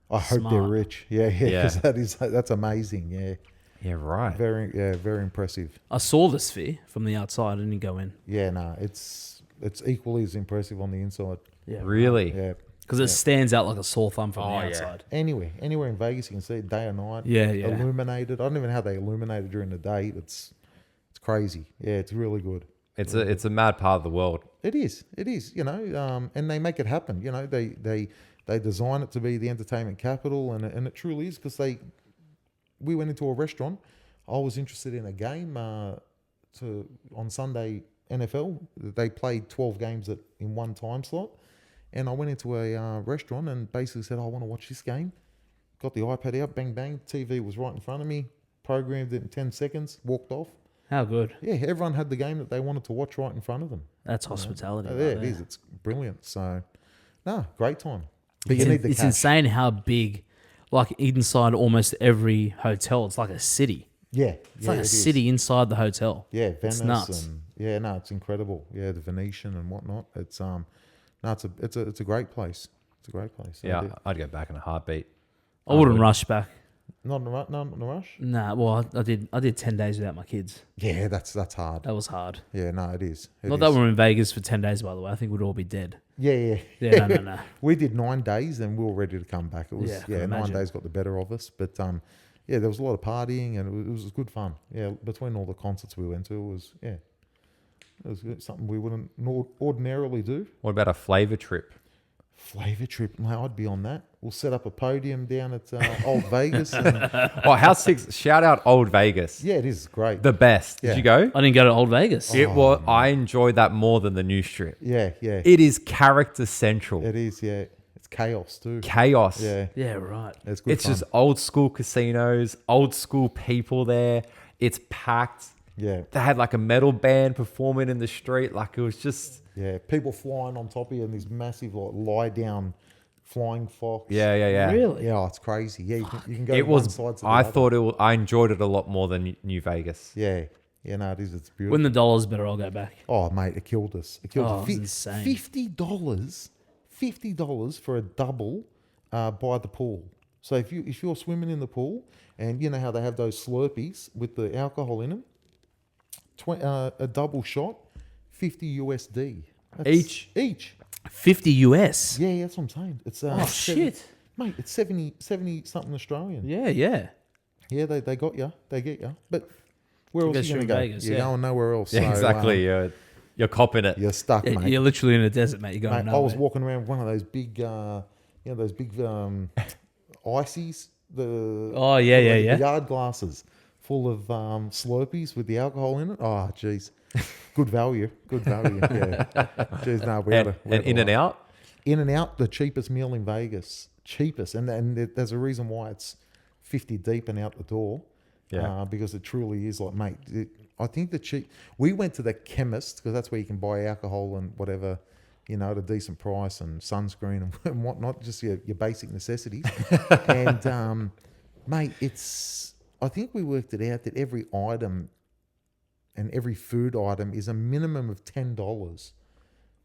S3: I hope they're
S2: Smart.
S3: rich. Yeah,
S1: Yeah.
S3: because that's amazing. Yeah,
S1: Yeah, right.
S3: very impressive.
S2: I saw the Sphere from the outside. I didn't go in.
S3: Yeah, no, it's equally as impressive on the inside.
S2: Yeah,
S1: Really?
S3: Yeah,
S2: because it stands out like a sore thumb from
S1: Oh,
S2: the
S1: yeah.
S2: outside.
S3: anywhere in Vegas, you can see it day or night.
S2: Yeah, yeah.
S3: Illuminated. I don't even know how they illuminate it during the day. It's crazy. Yeah, it's really good.
S1: It's a mad part of the world.
S3: It is. You know, and they make it happen. You know, they design it to be the entertainment capital, and it truly is because we went into a restaurant. I was interested in a game on Sunday NFL. They played 12 games in one time slot, and I went into a restaurant and basically said, I want to watch this game. Got the iPad out, bang bang. TV was right in front of me. Programmed it in 10 seconds. Walked off.
S2: How good.
S3: Yeah, everyone had the game that they wanted to watch right in front of them.
S2: That's hospitality.
S3: Yeah,
S2: right
S3: it
S2: there.
S3: is. It's brilliant. So, no, great time. But you need the
S2: It's
S3: cash.
S2: insane how big, like inside almost every hotel, it's like a city.
S3: Yeah,
S2: It's like a city inside the hotel.
S3: Yeah, Venice
S2: It's nuts.
S3: and yeah, no, it's incredible. Yeah, the Venetian and whatnot. It's no, it's a great place. It's a great place.
S1: Yeah, I'd go back in a heartbeat.
S2: I wouldn't rush back.
S3: Not in a rush.
S2: Nah, well, I did 10 days without my kids.
S3: Yeah, that's hard.
S2: That was hard.
S3: Yeah, no, it is. It
S2: Not
S3: is.
S2: that we're in Vegas for 10 days, by the way. I think we'd all be dead.
S3: Yeah.
S2: Yeah, no.
S3: We did 9 days and we were ready to come back. It was
S2: Yeah, I can
S3: 9
S2: imagine.
S3: days got the better of us, but yeah, there was a lot of partying and it was good fun. Yeah, between all the concerts we went to, it was something we wouldn't ordinarily do.
S1: What about a Flaeva trip?
S3: Flaeva trip, no, I'd be on that. We'll set up a podium down at Old Vegas. And,
S1: Oh, how sick! Shout out Old Vegas,
S3: yeah, it is great.
S1: the best.
S3: Yeah.
S1: Did you go?
S2: I didn't go to Old Vegas.
S1: It was. I enjoyed that more than the new strip.
S3: Yeah.
S1: It is character central.
S3: It is, yeah. It's chaos too.
S1: Chaos.
S3: Yeah,
S2: Yeah, right.
S3: it's good
S1: It's
S3: fun.
S1: just old school casinos, old school people there. It's packed.
S3: Yeah,
S1: They had like a metal band performing in the street. Like it was just.
S3: yeah. People flying on top of you in these massive like lie down flying fox.
S1: Yeah.
S2: Really?
S3: Yeah, it's crazy. Yeah, you can go
S1: It
S3: to one
S1: was.
S3: side to the
S1: I
S3: other.
S1: thought it. I enjoyed it a lot more than New Vegas.
S3: Yeah, no, it is. It's beautiful.
S2: When the dollar's better, I'll go back.
S3: Oh, mate, it killed us. It killed
S2: Oh,
S3: us.
S2: it was insane.
S3: $50 for a double by the pool. So if you're swimming in the pool and you know how they have those Slurpees with the alcohol in them, a double shot, $50 USD. Each.
S2: 50 US.
S3: Yeah, that's what I'm saying. It's
S2: Oh, shit.
S3: mate. It's 70 something Australian.
S2: Yeah.
S3: Yeah, they got you. They get you. But where else
S2: Guess
S3: are you
S2: you're
S3: going to
S2: in
S3: go?
S2: Vegas,
S3: You're
S2: yeah.
S3: going nowhere else.
S1: Yeah,
S3: So,
S1: exactly. You're copping it.
S3: you're stuck,
S2: Yeah,
S3: mate.
S2: you're literally in a desert, mate. You're going
S3: Mate, I was
S2: nowhere.
S3: walking around with one of those big, those big ices.
S2: Oh, yeah.
S3: The yard glasses full of Slurpees with the alcohol in it. Oh, jeez. Good value. Yeah. Jeez, no, we had a
S1: In and out.
S3: In and out, the cheapest meal in Vegas. Cheapest. And there's a reason why it's 50 deep and out the door.
S1: Yeah.
S3: Because it truly is like, mate, I think we went to the chemist because that's where you can buy alcohol and whatever, you know, at a decent price and sunscreen and whatnot, just your basic necessities. And, mate, I think we worked it out that every item and every food item is a minimum of $10.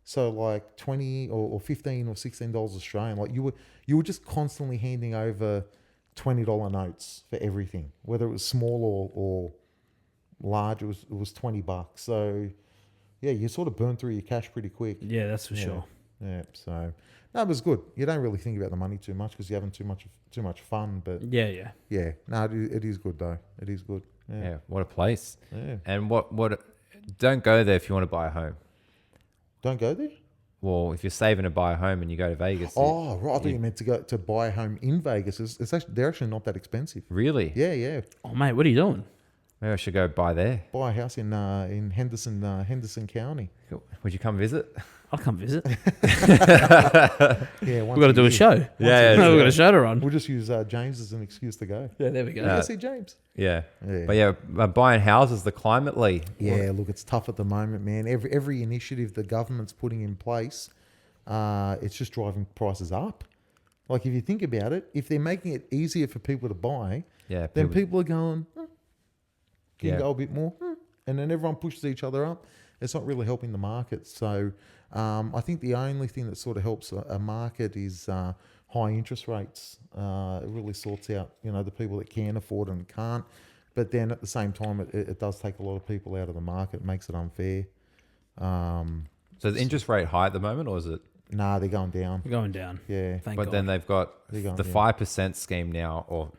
S3: So like 20 or 15 or $16 Australian. Like you were just constantly handing over $20 notes for everything, whether it was small or large. It was $20. So you sort of burn through your cash pretty quick.
S2: Yeah, that's for sure.
S3: Yeah, so no, it was good. You don't really think about the money too much because you're having too much fun. But
S2: Yeah.
S3: no, it is good though. It is good.
S1: Yeah, what a place.
S3: Yeah.
S1: And what don't go there if you want to buy a home.
S3: Don't go there.
S1: Well, if you're saving to buy a home and you go to Vegas.
S3: Oh, right. I thought you meant to go to buy a home in Vegas. It's actually, they're actually not that expensive.
S1: Really?
S3: Yeah.
S2: Oh, mate, what are you doing?
S1: Maybe I should go buy there.
S3: Buy a house in Henderson County.
S1: Would you come visit?
S2: I'll come visit.
S3: Yeah,
S2: We've got to do a show.
S1: Yeah,
S2: We've got a show to run.
S3: We'll just use James as an excuse to go.
S2: Yeah, there we go.
S3: Yeah, see James.
S1: Yeah.
S3: Yeah.
S1: But yeah, buying houses, the climate, Lee.
S3: Yeah, look, it's tough at the moment, man. Every initiative the government's putting in place, it's just driving prices up. Like if you think about it, if they're making it easier for people to buy,
S1: Yeah.
S3: then people are going, can
S1: Yeah.
S3: you go a bit more? And then everyone pushes each other up. It's not really helping the market. So I think the only thing that sort of helps a market is high interest rates. It really sorts out, the people that can afford and can't. But then at the same time, it does take a lot of people out of the market. It makes it unfair.
S1: So the interest rate high at the moment, or is it?
S3: Nah, they're going down.
S2: We're going down.
S3: Yeah.
S2: Thank
S1: But
S2: God.
S1: then they've got
S3: They're going
S1: the
S3: down.
S1: 5% scheme now, or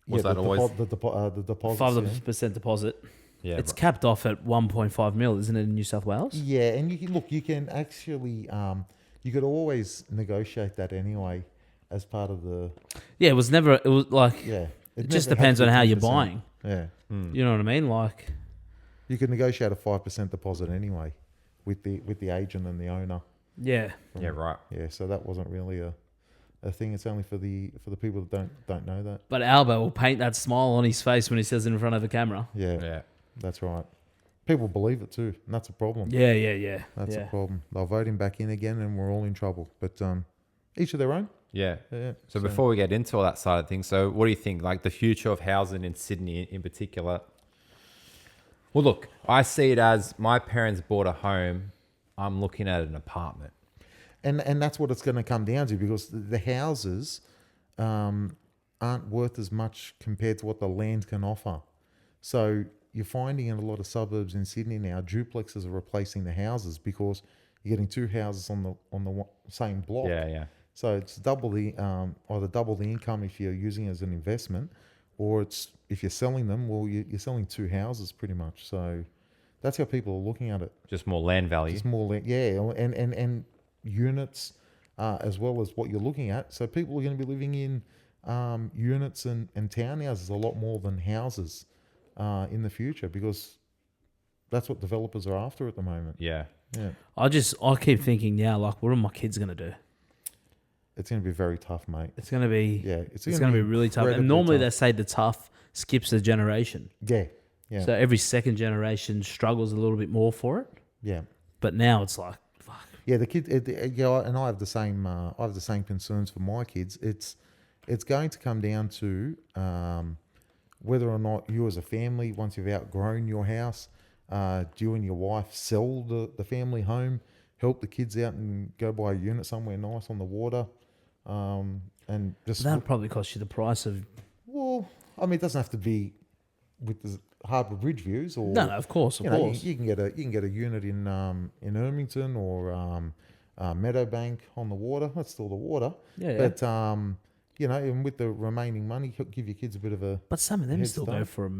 S1: was that always?
S3: The deposit?
S2: 5% deposit.
S1: Yeah.
S2: It's capped off at 1.5 mil, isn't it, in New South Wales?
S3: Yeah, and you can actually, you could always negotiate that anyway as part of the,
S2: Yeah, it was like,
S3: yeah.
S2: it just depends on how you're buying.
S3: Yeah.
S2: You know what I mean? Like,
S3: You could negotiate a 5% deposit anyway with the agent and the owner.
S2: yeah.
S1: Yeah, right.
S3: Yeah, so that wasn't really a thing. It's only for the people that don't know that.
S2: But Albo will paint that smile on his face when he says it in front of a camera.
S3: Yeah,
S1: Yeah.
S3: that's right. People believe it too, and that's a problem.
S2: Yeah.
S3: That's
S2: yeah.
S3: a problem. They'll vote him back in again, and we're all in trouble. But each of their own.
S1: Yeah.
S3: Yeah.
S1: So before we get into all that side of things, so what do you think, like the future of housing in Sydney in particular? Well, look, I see it as my parents bought a home. I'm looking at an apartment.
S3: And that's what it's going to come down to, because the houses aren't worth as much compared to what the land can offer. So you're finding in a lot of suburbs in Sydney now, duplexes are replacing the houses because you're getting two houses on the same block.
S1: Yeah.
S3: So it's double the either double the income if you're using it as an investment, or it's if you're selling them, well, you're selling two houses pretty much. So that's how people are looking at it.
S1: Just more land value.
S3: It's more land, yeah, and units as well as what you're looking at. So people are going to be living in units and townhouses a lot more than houses in the future, because that's what developers are after at the moment.
S1: Yeah.
S3: Yeah,
S2: I keep thinking now, like, what are my kids going to do?
S3: it's going to be very tough, mate.
S2: It's going to be,
S3: Yeah,
S2: it's going to be really tough. And
S3: incredibly
S2: normally they
S3: tough.
S2: say the tough skips a generation.
S3: Yeah.
S2: So every second generation struggles a little bit more for it.
S3: Yeah.
S2: But now it's like, fuck.
S3: Yeah, the kid. And I have the same. I have the same concerns for my kids. It's going to come down to whether or not you, as a family, once you've outgrown your house, do you and your wife sell the family home, help the kids out, and go buy a unit somewhere nice on the water, and just
S2: That'll probably cost you the price of.
S3: well, I mean, it doesn't have to be with the Harbour Bridge views, or
S2: No, of course.
S3: you can get a unit in Ermington or Meadowbank on the water. That's still the water.
S2: Yeah.
S3: But and with the remaining money, give your kids a bit of a.
S2: But some of them
S3: head
S2: still
S3: start.
S2: go for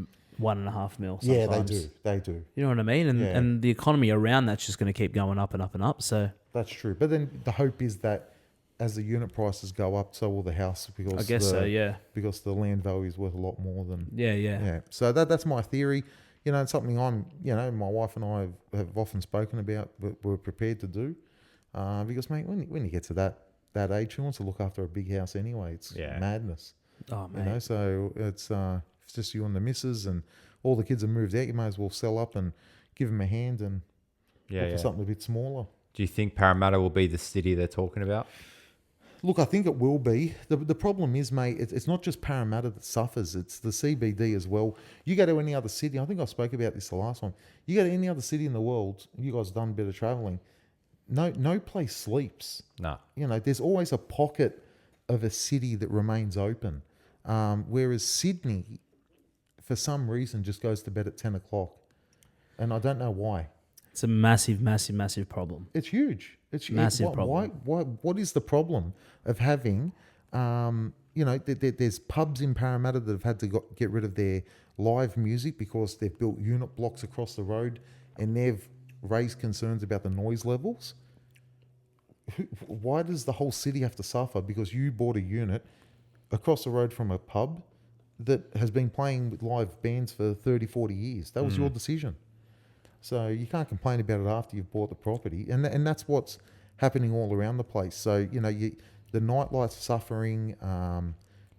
S2: 1.5 mil.
S3: Yeah,
S2: Sometimes.
S3: they do.
S2: You know what I mean? And
S3: Yeah.
S2: and the economy around that's just going to keep going up and up and up. So
S3: That's true. But then the hope is that as the unit prices go up, so will the house, because
S2: I guess so. Yeah.
S3: because the land value is worth a lot more than.
S2: Yeah.
S3: Yeah. So that's my theory. It's something my wife and I have often spoken about, but we're prepared to do. Because, mate, when you get to that age, who wants to look after a big house anyway? It's madness.
S2: Oh man.
S3: So it's just you and the missus, and all the kids are moved out. You may as well sell up and give them a hand and look for something a bit smaller.
S1: Do you think Parramatta will be the city they're talking about?
S3: Look, I think it will be. The problem is, mate, it's not just Parramatta that suffers. It's the CBD as well. You go to any other city, I think I spoke about this the last one. You go to any other city in the world, you guys have done a bit of travelling, no place sleeps.
S1: No.
S3: There's always a pocket of a city that remains open. Whereas Sydney, for some reason, just goes to bed at 10 o'clock. And I don't know why.
S2: It's a massive, massive, massive problem.
S3: It's huge. It's
S2: Massive
S3: why,
S2: problem.
S3: what is the problem of having, there's pubs in Parramatta that have had to get rid of their live music because they've built unit blocks across the road and they've raised concerns about the noise levels. Why does the whole city have to suffer because you bought a unit across the road from a pub that has been playing with live bands for 30, 40 years? That was your decision. So you can't complain about it after you've bought the property. And that's what's happening all around the place. So, the nightlife's suffering.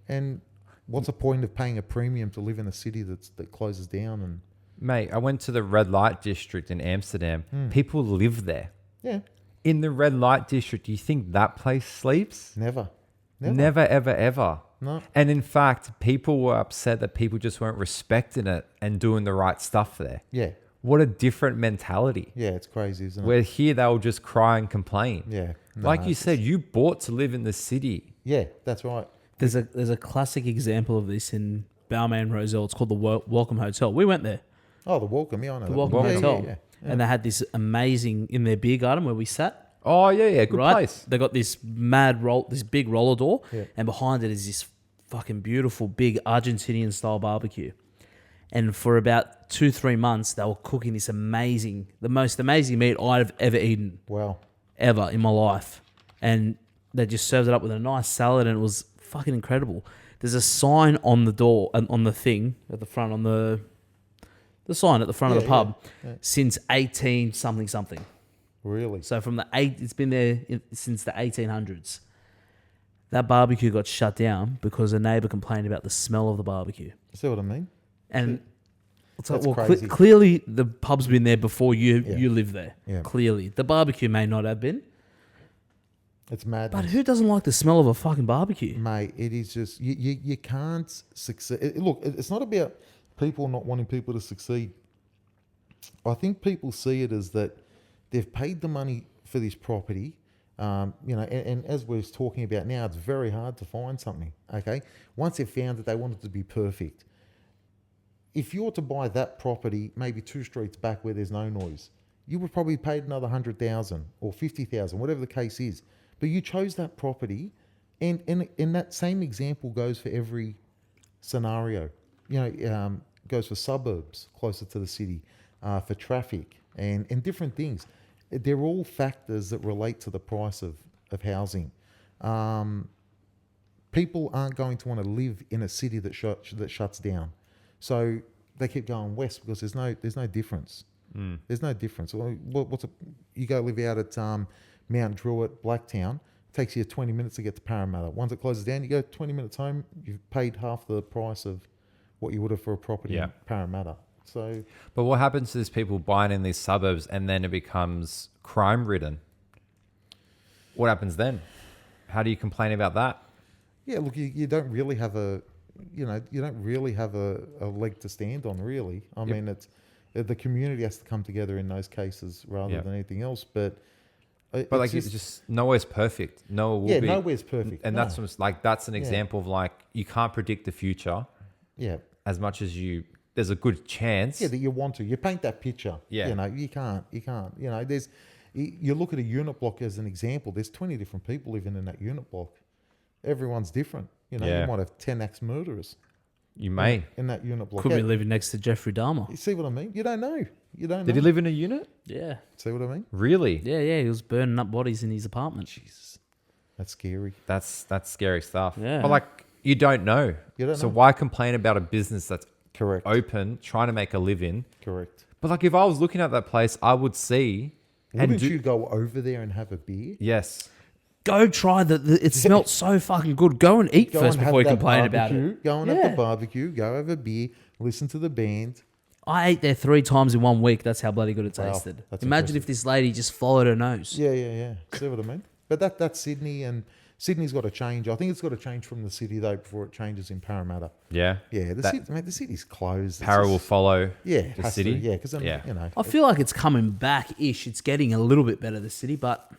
S3: And what's the point of paying a premium to live in a city that closes down? And
S1: Mate, I went to the red light district in Amsterdam. People live there.
S3: yeah,
S1: In the red light district, do you think that place sleeps?
S3: never.
S1: Never, ever, ever.
S3: No.
S1: And in fact, people were upset that people just weren't respecting it and doing the right stuff there.
S3: Yeah.
S1: What a different mentality.
S3: Yeah, it's crazy, isn't it?
S1: Where here they'll just cry and complain.
S3: Yeah.
S1: Like you said, you bought to live in the city.
S3: Yeah, that's right.
S2: There's a classic example of this in Balmain Roselle. It's called the Welcome Hotel. We went there.
S3: Oh, the Welcome, yeah, I know.
S2: The
S3: that
S2: Welcome
S3: one.
S2: Hotel.
S3: Yeah.
S2: And they had this amazing, in their beer garden where we sat.
S1: Oh, yeah, good
S2: Right?
S1: place.
S2: They got this this big roller door, and behind it is this fucking beautiful big Argentinian style barbecue. And for about 2-3 months, they were cooking the most amazing meat I've ever eaten,
S3: Wow.
S2: ever in my life. And they just served it up with a nice salad, and it was fucking incredible. There's a sign on the door, on the thing at the front, on the sign at the front of the pub, since 18 something.
S3: Really?
S2: So it's been there since the 1800s. That barbecue got shut down because a neighbour complained about the smell of the barbecue.
S3: See what I mean?
S2: And it's like,
S3: That's
S2: well,
S3: crazy.
S2: clearly the pub's been there before you lived there.
S3: Yeah.
S2: Clearly. The barbecue may not have been.
S3: It's madness.
S2: But who doesn't like the smell of a fucking barbecue?
S3: Mate, it is just, you can't succeed. Look, it's not about people not wanting people to succeed. I think people see it as that they've paid the money for this property, and as we're talking about now, it's very hard to find something, okay? Once they've found that they want it to be perfect. If you were to buy that property, maybe 2 streets back where there's no noise, you would probably pay another 100,000 or 50,000, whatever the case is. But you chose that property, and that same example goes for every scenario. Goes for suburbs closer to the city, for traffic and different things. They're all factors that relate to the price of housing. People aren't going to want to live in a city that shuts down. So they keep going west because there's no difference. There's no difference. You go live out at Mount Druitt, Blacktown. It takes you 20 minutes to get to Parramatta. Once it closes down, you go 20 minutes home. You've paid half the price of what you would have for a property in Parramatta. So,
S1: But what happens to these people buying in these suburbs and then it becomes crime ridden? What happens then? How do you complain about that?
S3: yeah, look, you don't really have a leg to stand on, really. I mean, it's the community has to come together in those cases rather than anything else. But
S1: It's just nowhere's perfect. Nowhere will be.
S3: Nowhere's perfect.
S1: And
S3: No.
S1: that's an example of like you can't predict the future
S3: Yeah.
S1: as much as there's a good chance.
S3: Yeah, that you want to. You paint that picture.
S1: Yeah.
S3: You can't. You look at a unit block as an example. There's 20 different people living in that unit block. Everyone's different. You might have 10 axe murderers
S1: You may.
S3: in that unit block.
S2: Could
S3: Yeah.
S2: be living next to Jeffrey Dahmer.
S3: You see what I mean? You don't know.
S1: Did he live in a unit?
S2: Yeah.
S3: See what I mean?
S1: Really?
S2: Yeah. He was burning up bodies in his apartment.
S3: Jesus. That's scary.
S1: That's scary stuff.
S2: Yeah.
S1: But like you don't know.
S3: You don't
S1: so
S3: know.
S1: why complain about a business that's
S3: Correct.
S1: open, trying to make a living?
S3: Correct.
S1: But like if I was looking at that place, I would see
S3: Wouldn't you go over there and have a beer?
S1: Yes.
S2: Go try it smelt so fucking good. Go and eat
S3: Go
S2: first
S3: and
S2: before you
S3: have that
S2: complain about
S3: barbecue,
S2: it.
S3: Go and have the barbecue. Go have a beer. Listen to the band.
S2: I ate there 3 times in 1 week. That's how bloody good it
S3: Wow,
S2: tasted.
S3: that's
S2: Imagine if this lady just followed her nose.
S3: Yeah. See what I mean? But that's Sydney, and Sydney's got to change. I think it's got to change from the city though before it changes in Parramatta.
S1: Yeah.
S3: Yeah, the city's closed. It's
S1: Para will
S3: just-
S1: follow
S3: Yeah,
S1: the
S3: has
S1: city.
S3: To, yeah, because
S1: Yeah.
S2: I feel like it's coming back-ish. It's getting a little bit better, the city, but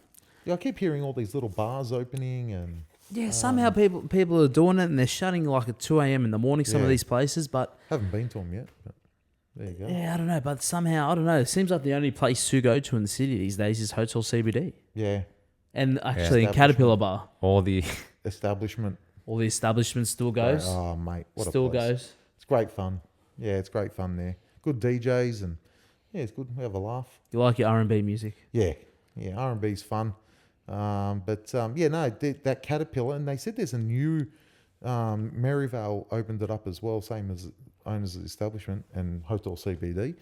S3: I keep hearing all these little bars opening, and
S2: yeah, somehow people are doing it and they're shutting like at 2 a.m. in the morning, some of
S3: Yeah.
S2: these places, but
S3: haven't been to them yet. But There you go.
S2: Yeah, I don't know, but somehow I don't know. It seems like the only place to go to in the city these days is Hotel CBD,
S3: Yeah.
S2: and actually in
S3: Establishment.
S2: Caterpillar Bar,
S1: All the
S3: Establishment.
S2: all the establishments still goes.
S3: Oh, mate. What
S2: Still
S3: a place.
S2: goes.
S3: It's great fun. Yeah, it's great fun there. Good DJs and yeah, it's good. We have a laugh.
S2: You like your R&B music?
S3: Yeah, R&B's fun. Yeah, no, that Caterpillar, and they said there's a new Maryvale opened it up as well, same as owners of the establishment and Hotel CBD.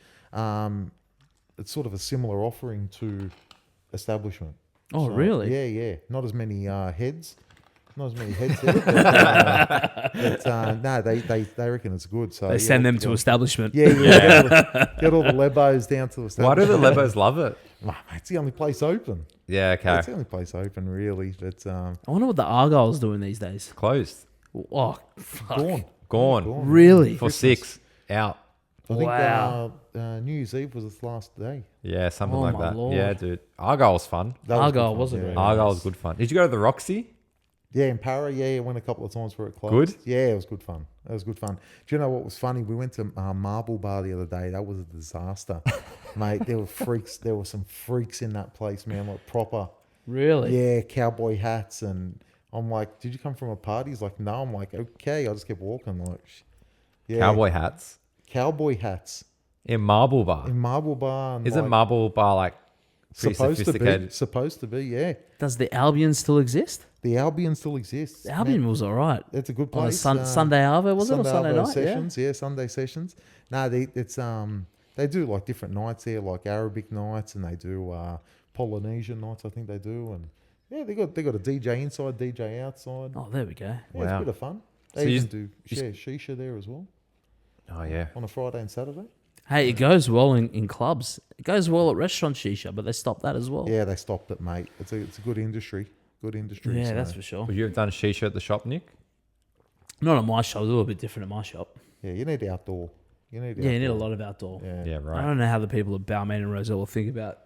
S3: It's sort of a similar offering to establishment.
S2: Oh, really?
S3: Yeah. Not as many heads. Not as many heads there. No, they reckon it's good. So
S2: They send them to establishment.
S3: Yeah. Get all the lebos down to the establishment.
S1: why do the Lebos love it?
S3: Well, it's the only place open.
S1: Yeah, okay.
S3: It's the only place open, really. But
S2: I wonder what the Argyle's doing these days.
S1: Closed.
S2: Oh, fuck.
S1: Gone.
S2: Really?
S1: For 6. Out.
S3: I think
S2: Wow.
S3: New Year's Eve was its last day.
S1: Yeah, something
S2: Oh,
S1: like
S2: my
S1: that.
S2: Lord.
S1: Yeah, dude. Argyle was fun.
S3: That
S2: Argyle
S3: good
S2: was
S3: fun,
S2: a
S3: yeah.
S2: great
S1: Argyle was good fun. Did you go to the Roxy?
S3: Yeah, in Para, I went a couple of times where it closed.
S1: Good?
S3: Yeah, it was good fun. It was good fun. Do you know what was funny? We went to Marble Bar the other day. That was a disaster. Mate, there were freaks. There were some freaks in that place, man, like proper.
S2: Really?
S3: Yeah, cowboy hats. And I'm like, did you come from a party? He's like, no. I'm like, okay. I just kept walking. Like, yeah.
S1: Cowboy hats.
S3: Cowboy hats
S1: In Marble Bar.
S3: in Marble Bar. And
S1: Isn't
S3: like,
S1: Marble Bar like pretty sophisticated?
S3: Supposed to be, yeah.
S2: Does the Albion still exist?
S3: The Albion still exists.
S2: The Albion was all right.
S3: It's a good
S2: On a
S3: place.
S2: Sunday Arvo, was it? Or Sunday
S3: Arvo
S2: night?
S3: sessions, yeah, Sunday sessions. No, they do like different nights there, like Arabic nights, and they do Polynesian nights. I think they do, and yeah, they got a DJ inside, DJ outside.
S2: Yeah. Oh, there we go.
S3: Yeah, it's
S1: Wow.
S3: a bit of fun. They
S1: So you
S3: even
S1: s-
S3: do shisha there as well
S1: Oh, yeah.
S3: on a Friday and Saturday.
S2: Hey, it goes well in clubs. It goes well at restaurant shisha, but they stopped that as well.
S3: Yeah, they stopped it, mate. It's a good industry. Good industry.
S2: Yeah,
S3: so.
S2: that's for sure.
S1: Would you have done shisha at the shop, Nick?
S2: Not at my shop. It's a little bit different at my shop.
S3: Yeah, you need outdoor. You need
S2: Yeah, you need a lot of outdoor.
S3: Yeah.
S1: Yeah,
S2: I
S1: right.
S2: don't know how the people at Balmain and Roselle will think about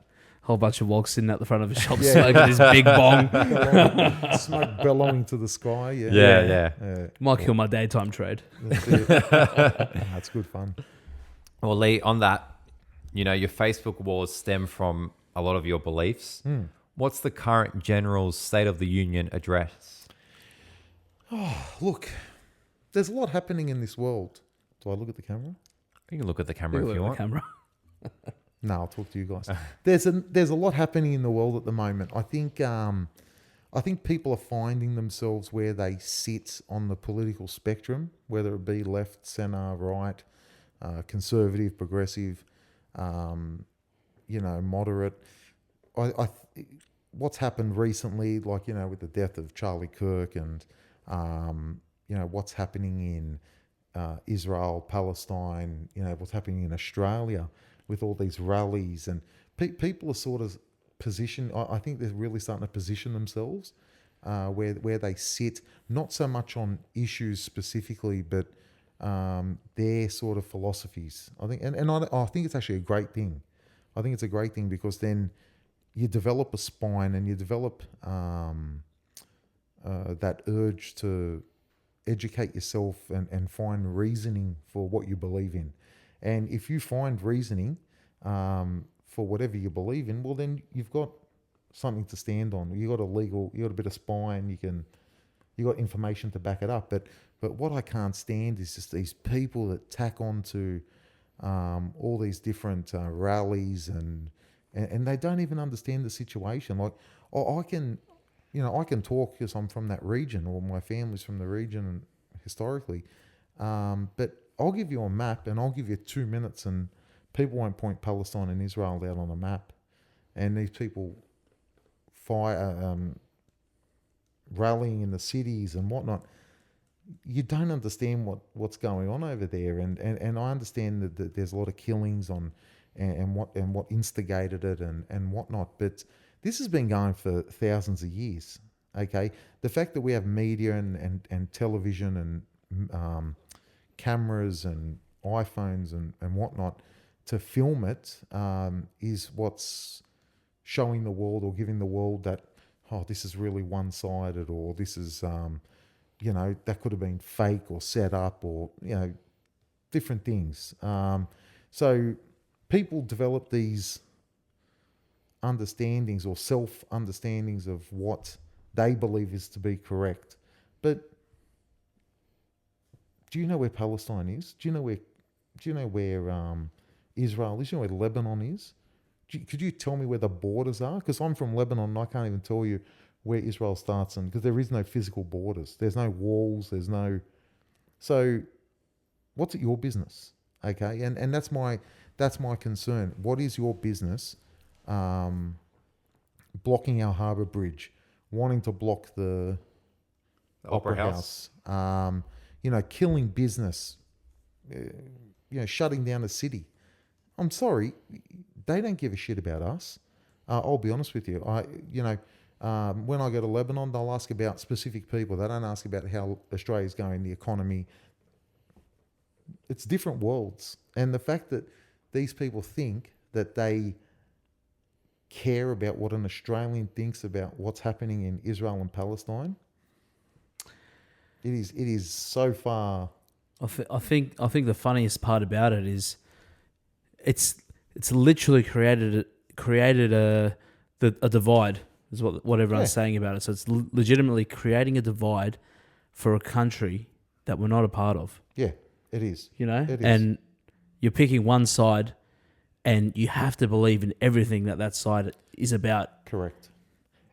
S2: a whole bunch of wogs sitting at the front of a shop
S3: Yeah.
S2: smoking this big bong.
S3: Smoke bellowing to the sky. Yeah,
S1: Yeah.
S2: Might kill my daytime trade.
S3: That's it. That's good fun.
S1: Well, Lee, on that, your Facebook wars stem from a lot of your beliefs. What's the current General's State of the Union address?
S3: Look, there's a lot happening in this world. Do I look at the camera?
S1: You can look at the camera if
S2: Look
S1: you
S2: at the
S1: want.
S2: camera.
S3: No, I'll talk to you guys. There's a lot happening in the world at the moment. I think people are finding themselves where they sit on the political spectrum, whether it be left, centre, right, conservative, progressive, moderate. What's happened recently, like with the death of Charlie Kirk, and what's happening in Israel, Palestine, what's happening in Australia with all these rallies, and people are sort of positioned. I think they're really starting to position themselves where they sit, not so much on issues specifically, but their sort of philosophies. I think, and I think it's actually a great thing. I think it's a great thing because then you develop a spine and you develop that urge to educate yourself and find reasoning for what you believe in. And if you find reasoning for whatever you believe in, well, then you've got something to stand on. You got a bit of spine. You got information to back it up. But what I can't stand is just these people that tack on to all these different rallies and they don't even understand the situation. Like I can talk because I'm from that region, or my family's from the region historically. But I'll give you a map and I'll give you 2 minutes and people won't point Palestine and Israel out on a map. And these people rallying in the cities and whatnot. You don't understand what's going on over there. And I understand that there's a lot of killings and what instigated it and whatnot. But this has been going for thousands of years. Okay, the fact that we have media and television and cameras and iPhones and whatnot to film it is what's showing the world or giving the world that, oh, this is really one-sided, or this is that could have been fake or set up, or different things. So people develop these understandings or self-understandings of what they believe is to be correct. But do you know where Palestine is? Do you know where Israel is? Do you know where Lebanon is? Could you tell me where the borders are? Because I'm from Lebanon and I can't even tell you where Israel starts, and because there is no physical borders. There's no walls. There's no... So what's it your business? Okay, and that's my concern. What is your business blocking our harbour bridge, wanting to block the
S1: Opera House.
S3: Killing business, shutting down a city. I'm sorry, they don't give a shit about us. I'll be honest with you. When I go to Lebanon, they'll ask about specific people. They don't ask about how Australia's going, the economy. It's different worlds. And the fact that these people think that they care about what an Australian thinks about what's happening in Israel and Palestine, it is so far.
S2: I think the funniest part about it is it's literally created a divide, is what everyone's saying about it. So it's legitimately creating a divide for a country that we're not a part of.
S3: Yeah, it is.
S2: You know,
S3: it is.
S2: And you're picking one side, and you have to believe in everything that side is about.
S3: Correct.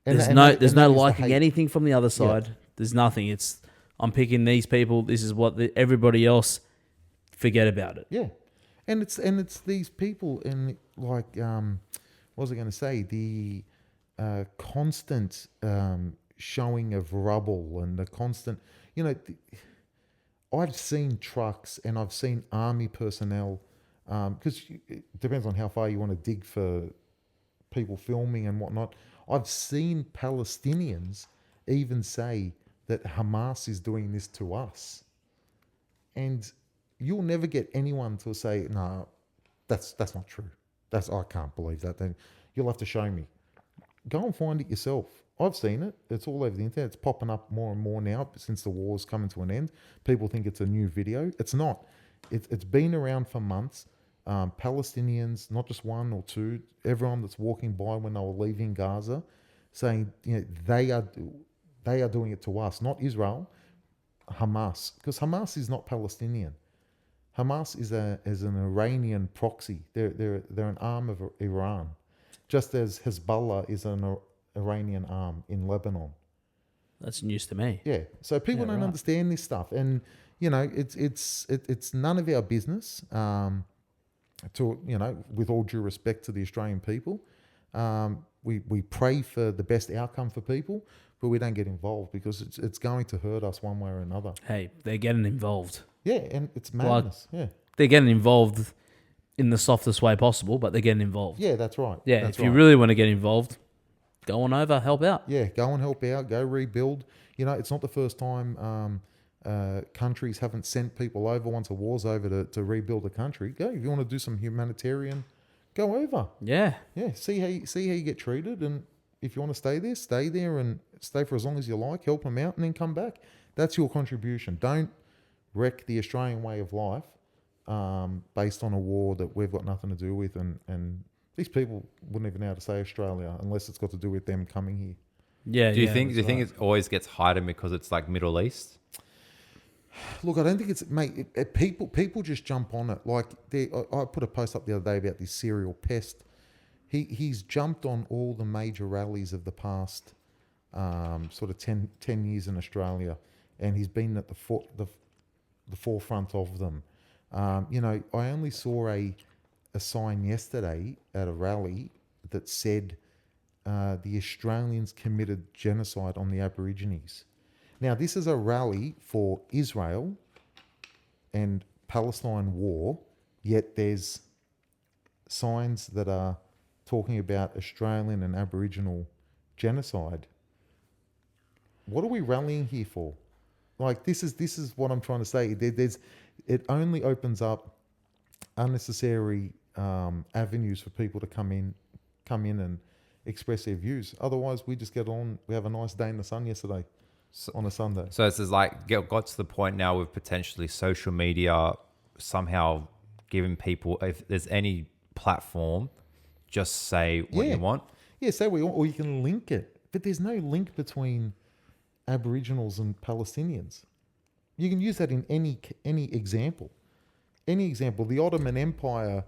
S2: There's no liking anything from the other side. Yeah. There's nothing. It's I'm picking these people. This is what everybody else forget about it.
S3: Yeah, and it's these people and like what was I going to say? The constant showing of rubble and the constant, I've seen trucks and I've seen army personnel, because it depends on how far you want to dig for people filming and whatnot. I've seen Palestinians even say that Hamas is doing this to us. And you'll never get anyone to say, no, that's not true. I can't believe that. Then you'll have to show me. Go and find it yourself. I've seen it. It's all over the internet. It's popping up more and more now since the war's coming to an end. People think it's a new video. It's not. It's been around for months. Palestinians, not just one or two, everyone that's walking by when they were leaving Gaza, saying they are doing it to us, not Israel, Hamas, because Hamas is not Palestinian. Hamas is an Iranian proxy. They're an arm of Iran, just as Hezbollah is an Iranian arm in Lebanon.
S2: That's news to me.
S3: Yeah, so people don't understand this stuff, and it's none of our business. With all due respect to the Australian people, we pray for the best outcome for people, but we don't get involved because it's going to hurt us one way or another.
S2: Hey, they're getting involved.
S3: Yeah, and it's madness. Yeah,
S2: they're getting involved in the softest way possible, but they're getting involved.
S3: Yeah, that's right.
S2: Yeah,
S3: that's
S2: if you really want to get involved, go on over, help out.
S3: Yeah, go and help out, go rebuild. It's not the first time countries haven't sent people over once a war's over to rebuild a country. Go, if you want to do some humanitarian, go over.
S2: Yeah.
S3: Yeah, see how you get treated, and if you want to stay there and stay for as long as you like, help them out, and then come back. That's your contribution. Don't wreck the Australian way of life based on a war that we've got nothing to do with, and these people wouldn't even know how to say Australia unless it's got to do with them coming here.
S2: Yeah.
S1: Do you think it always gets heightened because it's like Middle East?
S3: Look, I don't think people just jump on it. Like I put a post up the other day about this serial pest. He's jumped on all the major rallies of the past sort of 10 years in Australia, and he's been at the forefront of them. I only saw a sign yesterday at a rally that said the Australians committed genocide on the Aborigines. Now, this is a rally for Israel and Palestine war, yet there's signs that are talking about Australian and Aboriginal genocide. What are we rallying here for? Like, this is what I'm trying to say. It only opens up unnecessary avenues for people to come in and express their views. Otherwise, we just get on. We have a nice day in the sun yesterday. On a Sunday.
S1: So it's like got to the point now with potentially social media somehow giving people, if there's any platform, just say what you want.
S3: Yeah, say what you want, or you can link it. But there's no link between Aboriginals and Palestinians. You can use that in any example. Any example. The Ottoman Empire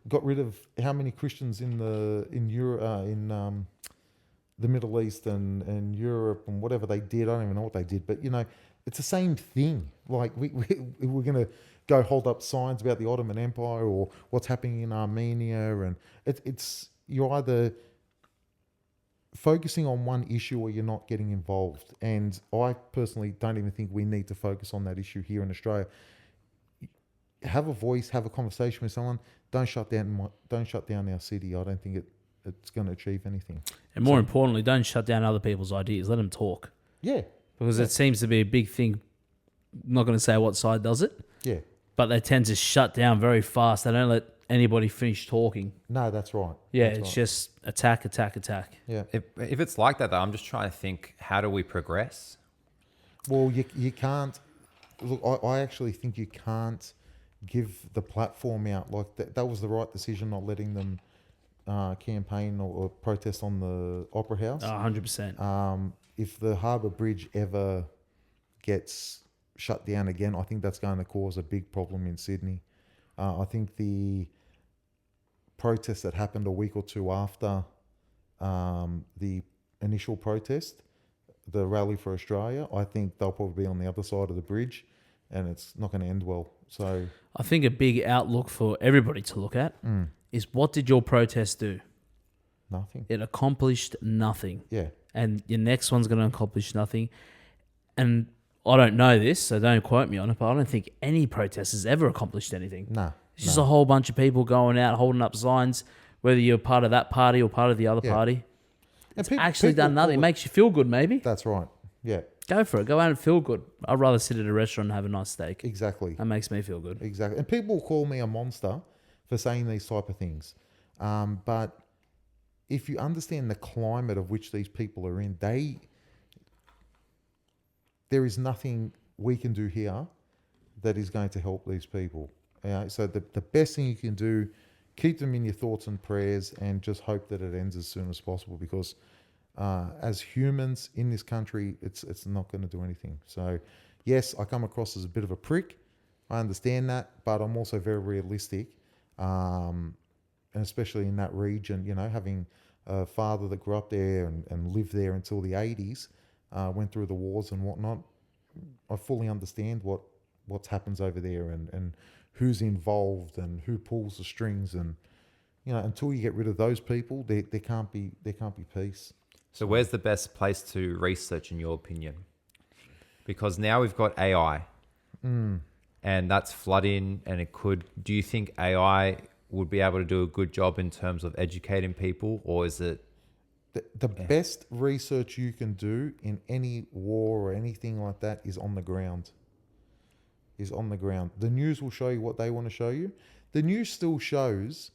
S3: got rid of how many Christians in the Middle East and Europe and whatever they did. I don't even know what they did, but it's the same thing. Like we're going to go hold up signs about the Ottoman Empire or what's happening in Armenia, and it's you're either focusing on one issue or you're not getting involved. And I personally don't even think we need to focus on that issue here in Australia. Have a voice, have a conversation with someone. Don't shut down our city. I don't think it's going to achieve anything.
S2: And more importantly, don't shut down other people's ideas. Let them talk.
S3: Yeah.
S2: Because it seems to be a big thing. I'm not going to say what side does it.
S3: Yeah.
S2: But they tend to shut down very fast. They don't let anybody finish talking.
S3: No, that's right.
S2: Yeah,
S3: that's
S2: it's
S3: right.
S2: just attack, attack, attack.
S3: Yeah.
S1: If it's like that, though, I'm just trying to think, how do we progress?
S3: Well, you can't. Look, I actually think you can't give the platform out like that. That was the right decision, not letting them campaign or protest on the Opera House.
S2: 100%.
S3: If the Harbour Bridge ever gets shut down again, I think that's going to cause a big problem in Sydney. I think the protest that happened a week or two after the initial protest, the Rally for Australia, I think they'll probably be on the other side of the bridge, and it's not going to end well. So
S2: I think a big outlook for everybody to look at is, what did your protest do?
S3: nothing.
S2: It accomplished nothing.
S3: Yeah.
S2: And your next one's going to accomplish nothing. And I don't know this, so don't quote me on it, but I don't think any protest has ever accomplished anything.
S3: No.
S2: It's just a whole bunch of people going out, holding up signs, whether you're part of that party or part of the other party.
S3: And
S2: It's actually done nothing. It makes you feel good, maybe.
S3: That's right. Yeah.
S2: Go for it. Go out and feel good. I'd rather sit at a restaurant and have a nice steak.
S3: Exactly.
S2: That makes me feel good.
S3: Exactly. And people call me a monster for saying these type of things. But if you understand the climate of which these people are in, there is nothing we can do here that is going to help these people. So the best thing you can do, keep them in your thoughts and prayers, and just hope that it ends as soon as possible, because as humans in this country, it's not going to do anything. So yes, I come across as a bit of a prick. I understand that, but I'm also very realistic. And especially in that region, having a father that grew up there and lived there until the 80s, went through the wars and whatnot, I fully understand what happens over there and who's involved and who pulls the strings, and until you get rid of those people, there can't be peace.
S1: So where's the best place to research, in your opinion? Because now we've got AI, and that's flooding, and do you think AI would be able to do a good job in terms of educating people, or is it...
S3: The best research you can do in any war or anything like that is on the ground. The news will show you what they want to show you. The news still shows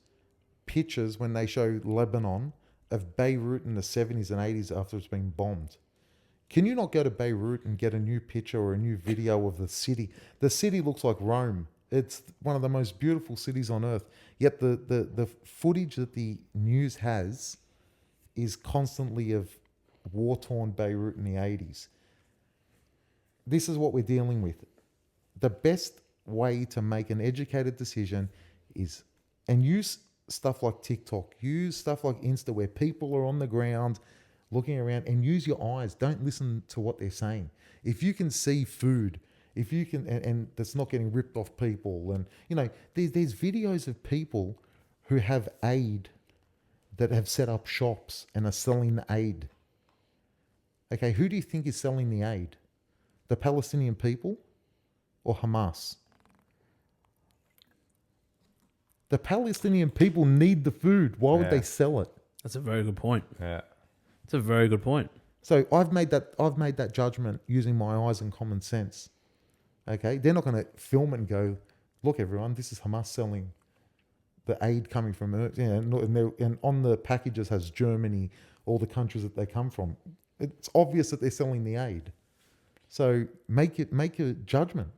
S3: pictures when they show Lebanon of Beirut in the 70s and 80s after it's been bombed. Can you not go to Beirut and get a new picture or a new video of the city? The city looks like Rome. It's one of the most beautiful cities on earth. Yet the footage that the news has is constantly of war-torn Beirut in the 80s. This is what we're dealing with. The best way to make an educated decision is, and use stuff like TikTok, use stuff like Insta, where people are on the ground looking around, and use your eyes. Don't listen to what they're saying. If you can see food, if you can, and that's not getting ripped off people, and there's videos of people who have aid that have set up shops and are selling the aid. Okay, who do you think is selling the aid? The Palestinian people or Hamas? The Palestinian people need the food. Why would they sell it?
S2: That's a very good point.
S1: Yeah.
S2: It's a very good point.
S3: So I've made that judgment using my eyes and common sense. Okay, they're not going to film it and go, "Look, everyone, this is Hamas selling the aid coming from Earth." And on the packages has Germany, all the countries that they come from. It's obvious that they're selling the aid. So make a judgment.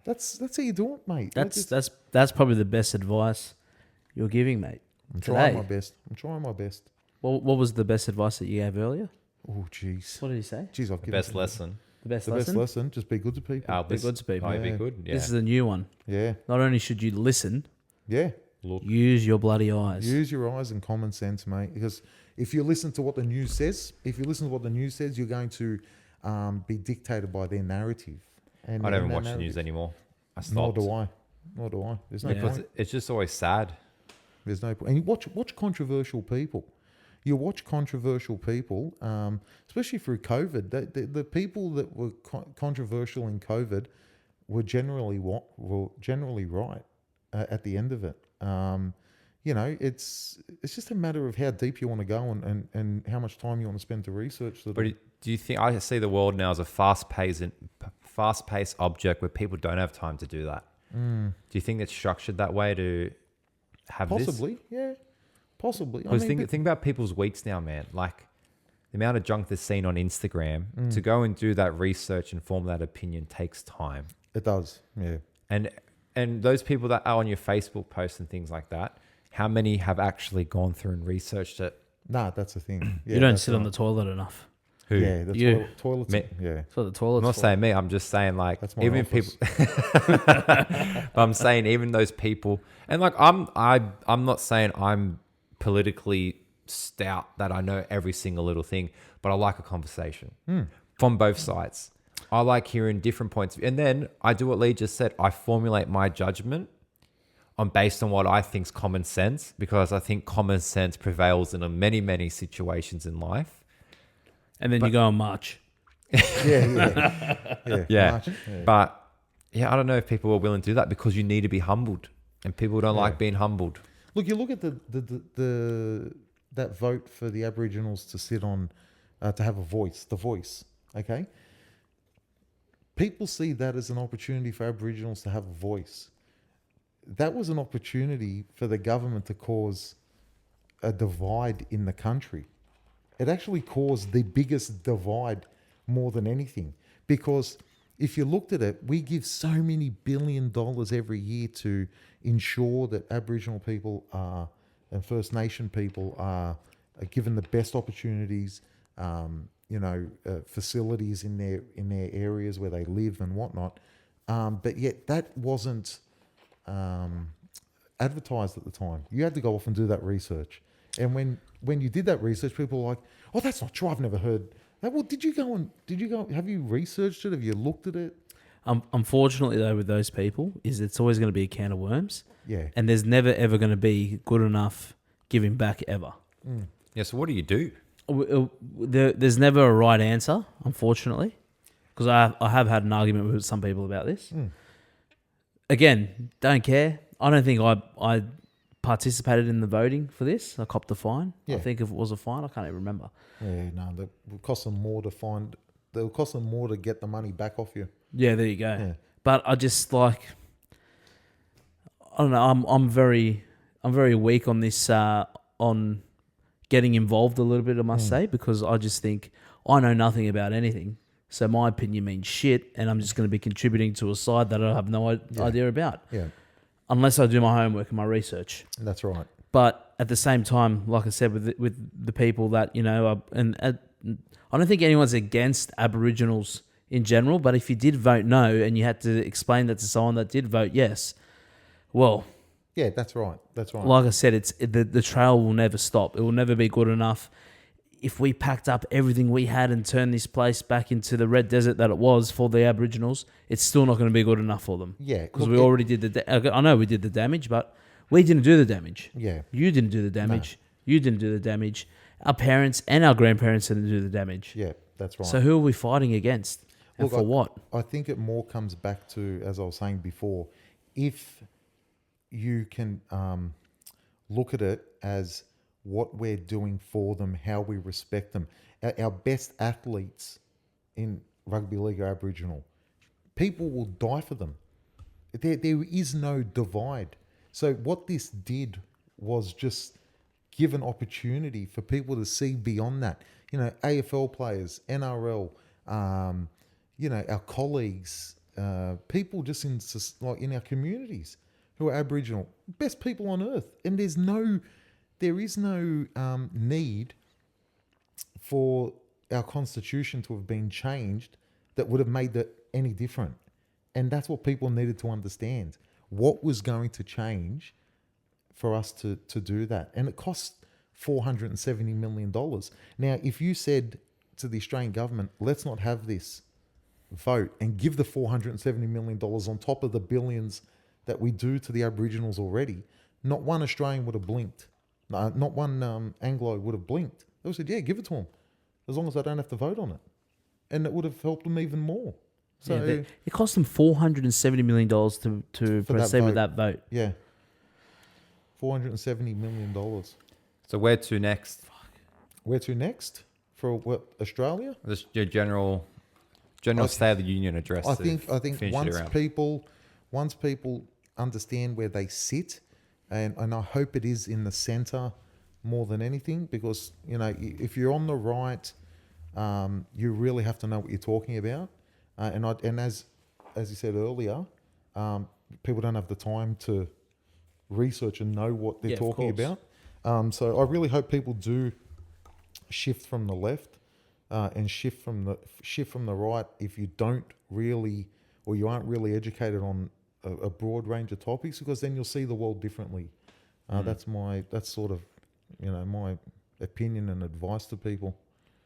S3: That's how you do it, mate.
S2: That's probably the best advice you're giving, mate.
S3: I'm
S2: today.
S3: trying my best. I'm trying my best.
S2: What was the best advice that you gave earlier?
S3: Oh, jeez.
S2: What did he say?
S3: Jeez, I've
S1: The
S3: given
S1: best lesson.
S2: The best
S3: The
S2: lesson?
S3: best lesson. Just be good to people.
S2: Be good to people.
S1: Oh, be
S3: Yeah.
S1: good. Yeah.
S2: This is a new one.
S3: Yeah.
S2: Not only should you listen,
S3: Yeah.
S1: Look.
S2: use your bloody eyes.
S3: Use your eyes and common sense, mate. Because if you listen to what the news says, you're going to be dictated by their narrative. And
S1: I don't even
S3: that
S1: watch the
S3: narrative.
S1: news anymore. I
S3: Nor
S1: stopped.
S3: do I. There's no
S1: Because
S3: point.
S1: it's just always sad.
S3: There's no point. And you watch controversial people. You watch controversial people, especially through COVID. The people that were controversial in COVID were generally right at the end of it. It's just a matter of how deep you want to go and how much time you want to spend to research.
S1: But do you think I see the world now as a fast-paced object where people don't have time to do that? Do you think it's structured that way to have
S3: Possibly, yeah. Possibly.
S1: Because think about people's weeks now, man. Like the amount of junk they're seeing on Instagram, to go and do that research and form that opinion takes time.
S3: It does, yeah.
S1: And those people that are on your Facebook posts and things like that, how many have actually gone through and researched it?
S3: Nah, that's the thing. Yeah,
S2: you don't
S3: that's
S2: sit on
S3: right.
S2: the toilet enough.
S1: Who?
S3: Yeah, the
S2: You.
S3: toilets.
S1: Me.
S3: Yeah.
S2: That's what the toilet's
S1: I'm not
S2: for.
S1: saying me. I'm just saying like
S3: That's my
S1: even if
S3: office.
S1: people. But I'm saying even those people, and like I'm not saying I'm politically stout that I know every single little thing, but I like a conversation from both sides. I like hearing different points of view. And then I do what Lee just said. I formulate my judgment based on what I think is common sense, because I think common sense prevails in many, many situations in life.
S2: And then you go on march.
S1: Yeah.
S3: March,
S1: But yeah, I don't know if people are willing to do that because you need to be humbled, and people don't like being humbled.
S3: Look, you look at that vote for the Aboriginals to sit on, to have a voice, the voice, okay? People see that as an opportunity for Aboriginals to have a voice. That was an opportunity for the government to cause a divide in the country. It actually caused the biggest divide more than anything. Because if you looked at it, we give so many $1 billion every year to ensure that Aboriginal people and First Nation people are given the best opportunities, facilities in their areas where they live and whatnot. But yet that wasn't advertised at the time. You had to go off and do that research. And when you did that research, people were like, "Oh, that's not true. I've never heard that." Well, did you go? Have you researched it? Have you looked at it?
S2: Unfortunately, though, with those people, it's always going to be a can of worms.
S3: Yeah.
S2: And there's never, ever going to be good enough giving back ever.
S1: Yeah. So what do you do?
S2: There's never a right answer, unfortunately, because I have had an argument with some people about this. Again, don't care. I don't think I participated in the voting for this. I copped a fine.
S3: Yeah.
S2: I think if it was a fine, I can't even remember.
S3: Yeah, no, that will cost them more to find. They'll cost them more to get the money back off you.
S2: Yeah, there you go.
S3: Yeah.
S2: But I just I don't know. I'm very weak on this on getting involved a little bit. I must say, because I just think I know nothing about anything. So my opinion means shit, and I'm just going to be contributing to a side that I have no idea about.
S3: Yeah,
S2: Unless I do my homework and my research.
S3: that's right.
S2: But at the same time, like I said, with the people that, I don't think anyone's against Aboriginals in general, but if you did vote no and you had to explain that to someone that did vote yes, well,
S3: Yeah, that's right. That's right.
S2: like I said, the trail will never stop. It will never be good enough. If we packed up everything we had and turned this place back into the red desert that it was for the Aboriginals, it's still not going to be good enough for them.
S3: Yeah,
S2: Because
S3: look,
S2: we already did I know we did the damage, but we didn't do the damage.
S3: Yeah,
S2: You didn't do the damage. You didn't do the damage. Our parents and our grandparents didn't do the damage.
S3: yeah, that's right.
S2: So who are we fighting against? And
S3: Look,
S2: for what?
S3: I think it more comes back to, as I was saying before, if you can look at it as what we're doing for them, how we respect them. Our best athletes in rugby league are Aboriginal. People will die for them. There is no divide. So what this did was just give an opportunity for people to see beyond that. AFL players, NRL, our colleagues, people just like in our communities who are Aboriginal, best people on earth, and there is no need for our constitution to have been changed that would have made that any different. And that's what people needed to understand. What was going to change for us to do that? And it cost $470 million. Now, if you said to the Australian government, let's not have this vote and give the $470 million on top of the billions that we do to the Aboriginals already, not one Australian would have blinked. No, not one Anglo would have blinked. They would have said, yeah, give it to them, as long as they don't have to vote on it. And it would have helped them even more. So
S2: it cost them $470 million to proceed with that vote.
S3: Yeah. $470 million.
S1: So where to next?
S3: Where to next? For what, Australia?
S1: Just your general State of the Union address.
S3: I think once people understand where they sit, and I hope it is in the centre more than anything, because if you're on the right, you really have to know what you're talking about. And as you said earlier, people don't have the time to research and know what they're talking about. So I really hope people do shift from the left and shift from the right if you don't really, or you aren't really educated on a broad range of topics, because then you'll see the world differently. That's sort of my opinion and advice to people.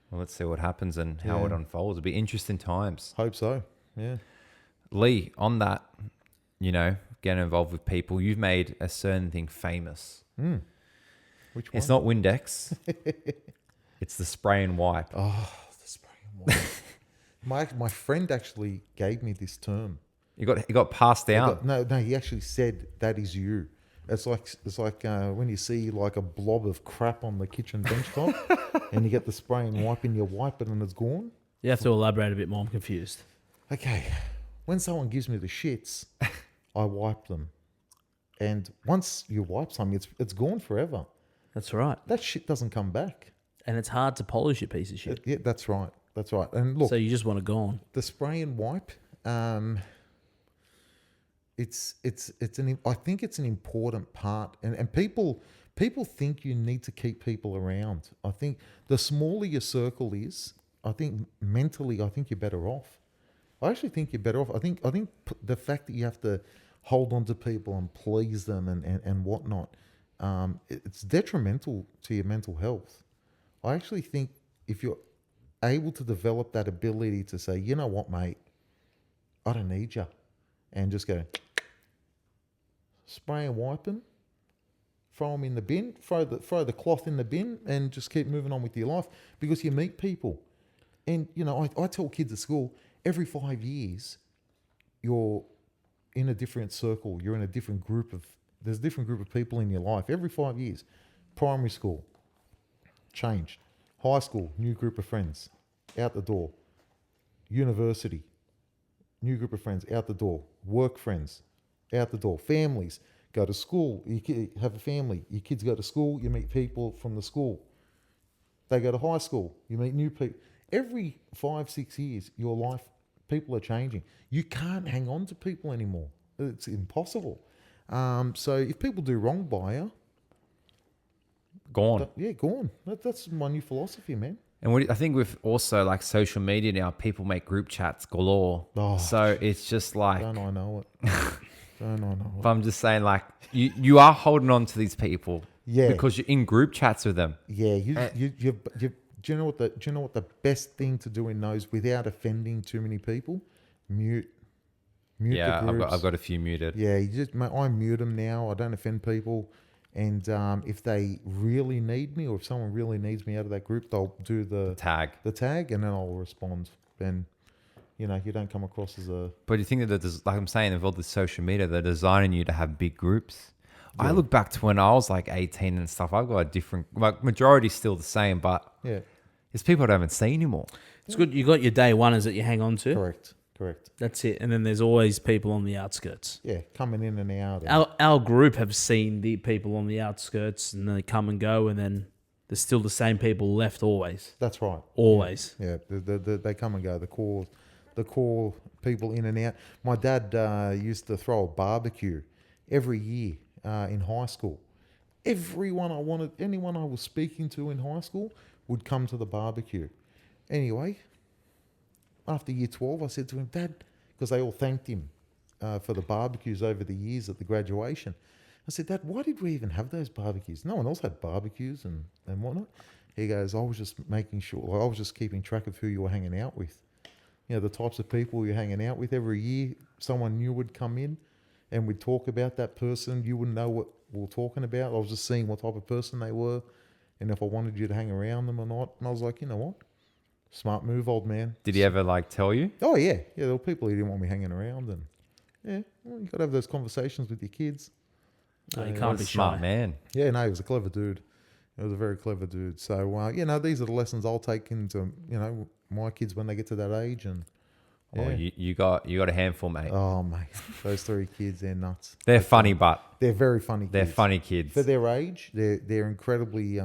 S1: Well, let's see what happens and how it unfolds. It'll be interesting times.
S3: Hope so. Yeah.
S1: Lee, on that, getting involved with people, you've made a certain thing famous.
S3: Which one?
S1: It's not Windex. It's the spray and wipe.
S3: Oh, the spray and wipe. My friend actually gave me this term.
S1: You got passed down.
S3: No, he actually said that is you. It's like when you see like a blob of crap on the kitchen bench top, and you get the spray and wipe and you wipe it and it's gone.
S2: You have to elaborate a bit more. I'm confused.
S3: Okay, when someone gives me the shits, I wipe them, and once you wipe something, it's gone forever.
S2: That's right.
S3: That shit doesn't come back,
S2: and it's hard to polish a piece of shit.
S3: Yeah, that's right. And look,
S2: so you just want it gone.
S3: The spray and wipe. I think it's an important part, and people think you need to keep people around. I think the smaller your circle is, I think mentally, you're better off. I actually think you're better off. I think the fact that you have to hold on to people and please them and whatnot, it's detrimental to your mental health. I actually think if you're able to develop that ability to say, you know what, mate, I don't need you, and just go spray and wipe them, throw them in the bin, throw the cloth in the bin, and just keep moving on with your life, because you meet people. And, I tell kids at school, every 5 years, you're in a different circle. You're in a different there's a different group of people in your life. Every 5 years. Primary school, changed. High school, new group of friends, out the door. University, new group of friends, out the door. Work friends, out the door. Families, go to school, you have a family. Your kids go to school, you meet people from the school. They go to high school, you meet new people. Every 5-6 years, your life, people are changing. You can't hang on to people anymore. It's impossible. So if people do wrong by you,
S1: gone.
S3: Gone. That's my new philosophy, man.
S1: And I think with also like social media now, people make group chats galore. So it's just like...
S3: Don't I know it? Don't I know it?
S1: But I'm just saying, like, you are holding on to these people.
S3: Yeah.
S1: Because you're in group chats with them.
S3: Yeah. Do you know what the best thing to do in those, without offending too many people? Mute the groups.
S1: I've got a few muted.
S3: Yeah, I mute them now. I don't offend people. And if they really need me, or if someone really needs me out of that group, they'll do the
S1: tag,
S3: and then I'll respond. Then, you don't come across as a...
S1: But you think that, like I'm saying, with all the social media, they're designing you to have big groups. Yeah. I look back to when I was like 18 and stuff. I've got a different... Like, majority's still the same, but there's people I don't even see anymore.
S2: It's good. You got your day oneers that you hang on to.
S3: Correct.
S2: That's it. And then there's always people on the outskirts.
S3: Yeah, coming in and out.
S2: Our group have seen the people on the outskirts, and they come and go, and then there's still the same people left always.
S3: That's right.
S2: Always.
S3: Yeah, they come and go. The core people in and out. My dad used to throw a barbecue every year in high school. Anyone I was speaking to in high school would come to the barbecue. Anyway, after year 12, I said to him, Dad, because they all thanked him for the barbecues over the years at the graduation. I said, Dad, why did we even have those barbecues? No one else had barbecues and whatnot. He goes, I was just making sure, I was just keeping track of who you were hanging out with. You know, the types of people you're hanging out with. Every year, someone new would come in and we'd talk about that person. You wouldn't know what we were talking about. I was just seeing what type of person they were and if I wanted you to hang around them or not. And I was like, you know what? Smart move, old man.
S1: Did he ever like tell you?
S3: Oh, yeah. Yeah, there were people who didn't want me hanging around. And yeah, well, you got to have those conversations with your kids.
S2: No, you
S1: What
S2: can't
S1: a
S2: be
S1: smart
S2: shy.
S1: man.
S3: Yeah, no, he was a clever dude. He was a very clever dude. So, you know, these are the lessons I'll take into, you know, my kids when they get to that age. And
S1: Oh,
S3: yeah.
S1: you got a handful, mate.
S3: Oh, mate, those 3 kids, they're nuts.
S1: They're funny, but
S3: They're very funny kids.
S1: they're funny kids.
S3: For their age, they're incredibly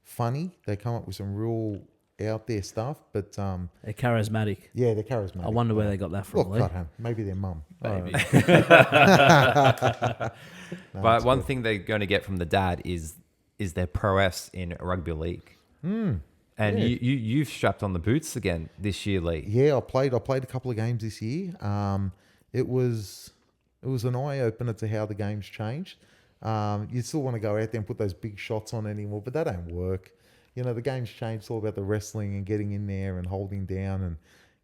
S3: funny. They come up with some real out there stuff, but
S2: They're charismatic.
S3: yeah, they're charismatic.
S2: I wonder where they got that from.
S3: Look,
S2: Lee.
S3: got him. Maybe their mum.
S2: Maybe.
S1: But one thing they're going to get from the dad is their prowess in rugby league. And
S3: Yeah.
S1: you've strapped on the boots again this year, Lee.
S3: Yeah, I played a couple of games this year. It was an eye opener to how the game's changed. You still want to go out there and put those big shots on anymore, but that don't work. You know, the game's changed. It's all about the wrestling and getting in there and holding down, and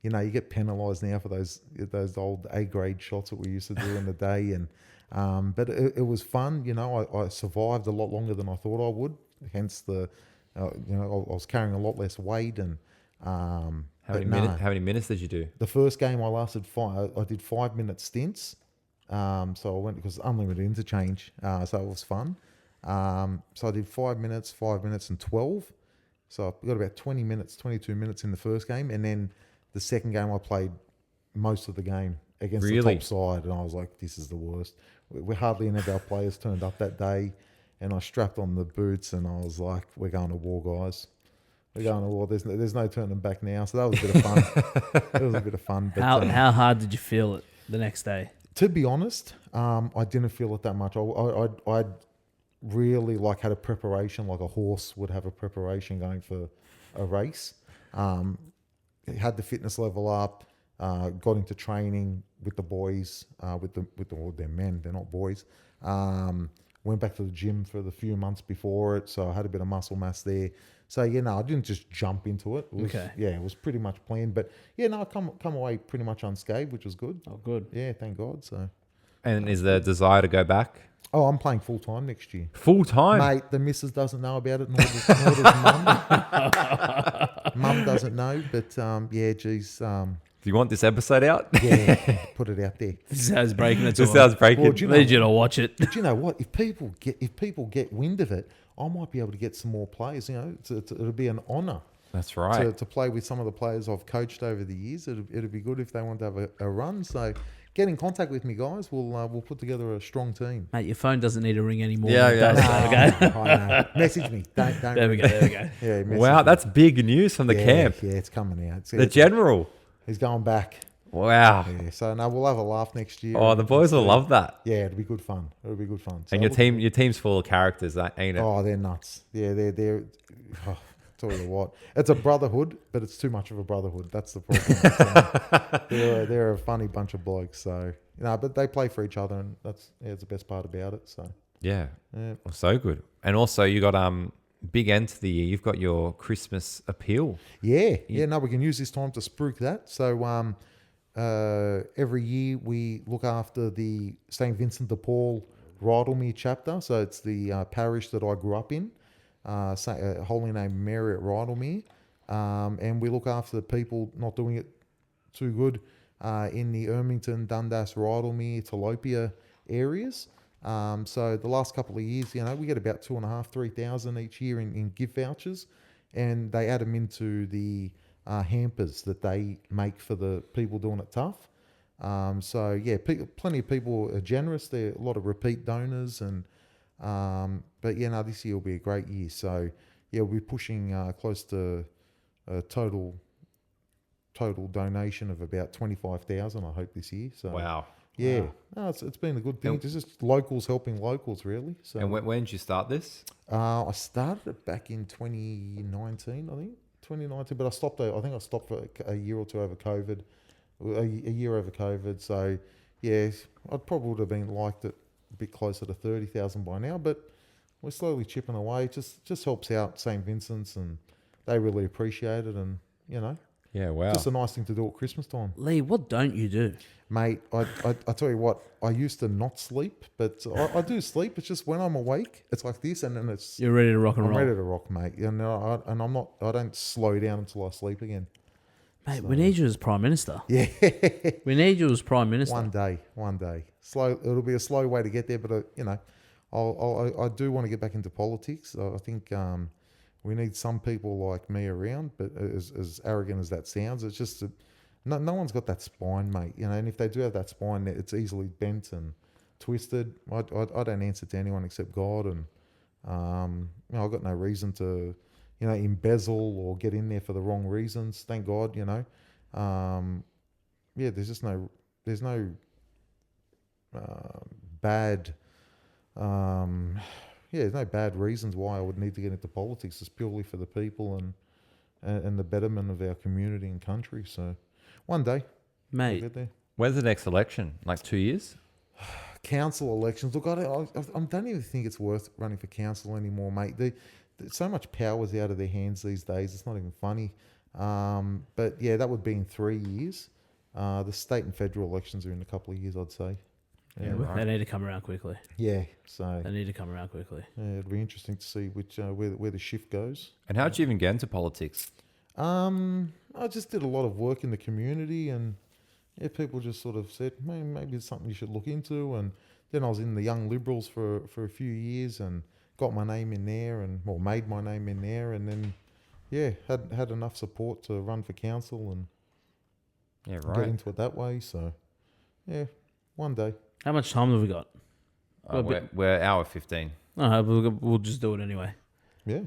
S3: you know, you get penalised now for those old A grade shots that we used to do in the day. And but it was fun. You know, I survived a lot longer than I thought I would. Hence the you know, I was carrying a lot less weight. And
S1: How many minutes did you do?
S3: the first game I lasted I did 5-minute stints. So I went because unlimited interchange. So it was fun. So I did 5 minutes, and 12. So I got about 20 minutes, 22 minutes in the first game. And then the second game I played most of the game against the
S1: Really?
S3: top side. And I was like, this is the worst. We hardly any of our players turned up that day. And I strapped on the boots and I was like, we're going to war, guys. We're going to war. There's no turning back now. So that was a bit of fun. It was a bit of fun. But,
S2: How hard did you feel it the next day?
S3: to be honest, I didn't feel it that much. I'd really had a preparation, like a horse would have a preparation going for a race. Had the fitness level up, got into training with the boys, they're men, they're not boys. Went back to the gym for the few months before it, so I had a bit of muscle mass there. So I didn't just jump into it. It was,
S2: Okay.
S3: Yeah, it was pretty much planned. But I come away pretty much unscathed, which was good.
S2: Oh, good.
S3: Yeah, thank God. So,
S1: And is there a desire to go back
S3: I'm playing full time next year.
S1: full time?
S3: Mate, the missus doesn't know about it, nor does mum. Mum doesn't know, but yeah, geez,
S1: Do you want this episode out?
S3: yeah, put it out there.
S2: This sounds breaking it.
S1: This sounds breaking.
S3: Well, do you
S2: Need you to watch it.
S3: But you know what? If people get wind of it, I might be able to get some more players. You know, it'll be an honour
S1: That's right.
S3: to play with some of the players I've coached over the years. It'd be good if they want to have a run. So get in contact with me, guys. We'll put together a strong team.
S2: Mate, your phone doesn't need to ring anymore.
S1: Yeah,
S2: It
S1: yeah.
S2: does, okay?
S3: I know. Message me. Don't.
S2: There we go. There we go.
S3: Yeah, message
S1: Wow,
S3: me.
S1: that's big news from the camp.
S3: Yeah, it's coming out.
S1: The general.
S3: He's going back.
S1: Wow.
S3: Yeah, so no, we'll have a laugh next year.
S1: Oh, the boys will love that.
S3: Yeah, it'll be good fun. So
S1: And your team's full of characters, ain't it?
S3: Oh, they're nuts. Yeah, they're. Oh, tell you what, it's a brotherhood, but it's too much of a brotherhood. That's the problem. They're a funny bunch of blokes. So but they play for each other, and it's the best part about it. So
S1: Yeah.
S3: yeah.
S1: Well, so good. And also, you got big end to the year. You've got your Christmas appeal.
S3: Yeah. No, we can use this time to spruik that. So every year we look after the St. Vincent de Paul Rydalmere chapter. So it's the parish that I grew up in, Holy Name Mary at Rydalmere. And we look after the people not doing it too good in the Ermington, Dundas, Rydalmere, Telopia areas. So the last couple of years, we get about 2,500-3,000 each year in gift vouchers, and they add them into the hampers that they make for the people doing it tough. So yeah, plenty of people are generous. There are a lot of repeat donors, and but this year will be a great year. So yeah, we'll be pushing close to a total total donation of about 25,000. I hope this year. So
S1: Wow.
S3: yeah, no, it's been a good thing.
S1: And-
S3: It's just locals helping locals, really. So
S1: And when did you start this?
S3: I started it back in 2019, I think 2019, but I stopped. I think I stopped for a year or two over COVID, a year over COVID. So yeah, I probably would have been liked it a bit closer to 30,000 by now, but we're slowly chipping away. Just helps out St. Vincent's, and they really appreciate it. And
S1: Yeah, wow.
S3: just a nice thing to do at Christmas time.
S2: Lee, what don't you do?
S3: Mate, I tell you what, I used to not sleep, but I do sleep. It's just when I'm awake, it's like this, and then it's
S2: You're ready to rock and
S3: I'm
S2: roll.
S3: ready to rock, mate. And I'm not. I don't slow down until I sleep again.
S2: Mate, we need you as Prime Minister.
S3: Yeah,
S2: We need you as Prime Minister.
S3: one day. Slow. It'll be a slow way to get there, but I do want to get back into politics. I think we need some people like me around. But as arrogant as that sounds, it's just no one's got that spine, mate. And if they do have that spine, it's easily bent and twisted. I don't answer to anyone except God, and I've got no reason to embezzle or get in there for the wrong reasons. Thank God, there's no bad there's no bad reasons why I would need to get into politics. It's purely for the people and the betterment of our community and country. So one day we'll
S2: Mate,
S3: get there.
S1: When's the next election? Like 2 years?
S3: Council elections. Look, I don't even think it's worth running for council anymore, mate. So much power's out of their hands these days. It's not even funny. But yeah, that would be in 3 years. The state and federal elections are in a couple of years, I'd say.
S1: Yeah, right.
S2: they need to come around quickly.
S3: Yeah, so
S2: They need to come around quickly.
S3: yeah, it'll be interesting to see which where the shift goes.
S1: And how'd you even get into politics?
S3: I just did a lot of work in the community, and people just sort of said, maybe it's something you should look into. And then I was in the Young Liberals for a few years and got my name in there, made my name in there, and then had enough support to run for council and
S1: Yeah,
S3: get
S1: right.
S3: into it that way. So yeah, one day.
S2: How much time have we got?
S1: We're hour 15.
S2: Oh, we'll just do it anyway.
S3: Yeah.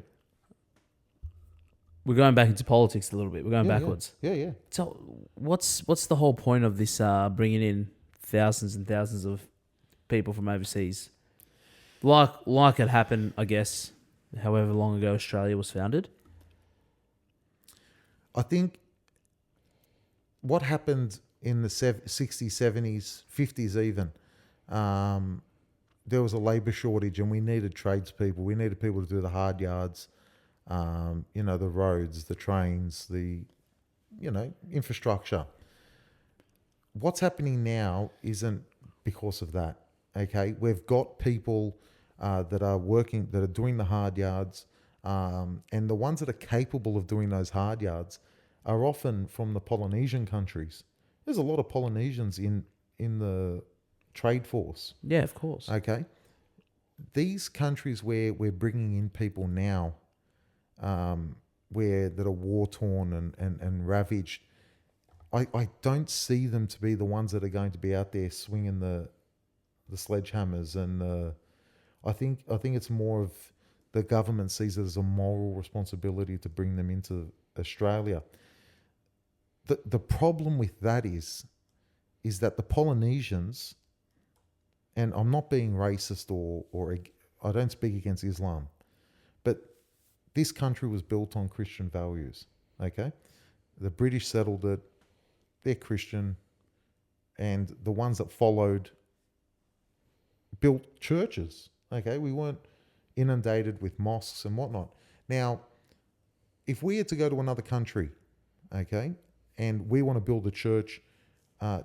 S2: We're going back into politics a little bit. We're going
S3: Yeah,
S2: backwards.
S3: Yeah.
S2: So, what's the whole point of this? Bringing in thousands and thousands of people from overseas, like it happened, I guess, however long ago Australia was founded.
S3: I think what happened in the 60s, 70s, 50s even, there was a labour shortage and we needed tradespeople. We needed people to do the hard yards, the roads, the trains, the, infrastructure. What's happening now isn't because of that, okay? We've got people that are working, that are doing the hard yards, and the ones that are capable of doing those hard yards are often from the Polynesian countries. There's a lot of Polynesians in the trade force.
S2: Yeah, of course.
S3: Okay. These countries where we're bringing in people now, that are war torn and ravaged, I don't see them to be the ones that are going to be out there swinging the sledgehammers, and I think it's more of the government sees it as a moral responsibility to bring them into Australia. The problem with that is that the Polynesians, and I'm not being racist or I don't speak against Islam, but this country was built on Christian values, okay? The British settled it, they're Christian, and the ones that followed built churches, okay? We weren't inundated with mosques and whatnot. Now, if we had to go to another country, okay, and we want to build a church,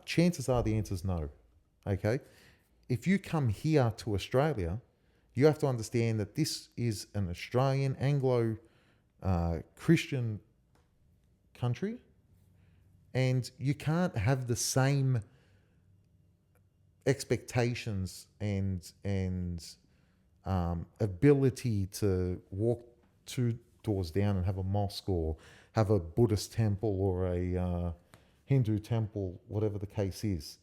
S3: chances are the answer is no, okay? If you come here to Australia, you have to understand that this is an Australian Anglo Christian country, and you can't have the same expectations and ability to walk 2 doors down and have a mosque or have a Buddhist temple or a Hindu temple, whatever the case is.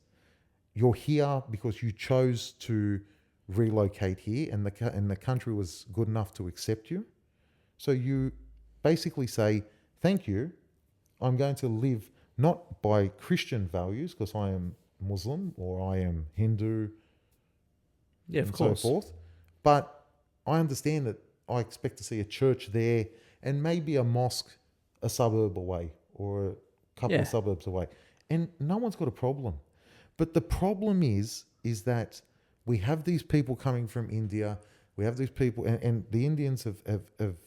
S3: You're here because you chose to relocate here, and the country was good enough to accept you. So you basically say, thank you, I'm going to live not by Christian values, because I am Muslim or I am Hindu,
S2: Yeah, of
S3: and
S2: course.
S3: so forth. But I understand that I expect to see a church there and maybe a mosque a suburb away or a couple
S2: Yeah.
S3: of suburbs away. And no one's got a problem. But the problem is that we have these people coming from India. We have these people, and the Indians have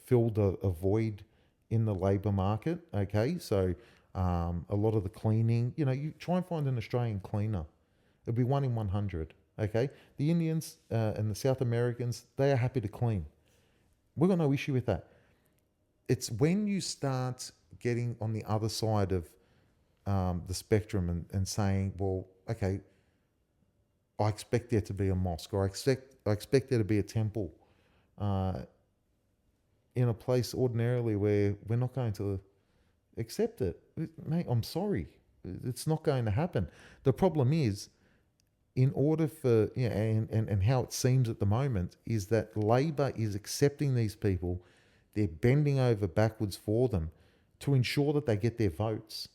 S3: filled a void in the labour market, okay? So a lot of the cleaning, you try and find an Australian cleaner. It'll be 1 in 100, okay? The Indians and the South Americans, they are happy to clean. We've got no issue with that. It's when you start getting on the other side of the spectrum and saying, well, okay, I expect there to be a mosque, or I expect there to be a temple in a place ordinarily where we're not going to accept it. Mate, I'm sorry. It's not going to happen. The problem is, in order for, and how it seems at the moment, is that Labor is accepting these people. They're bending over backwards for them to ensure that they get their votes.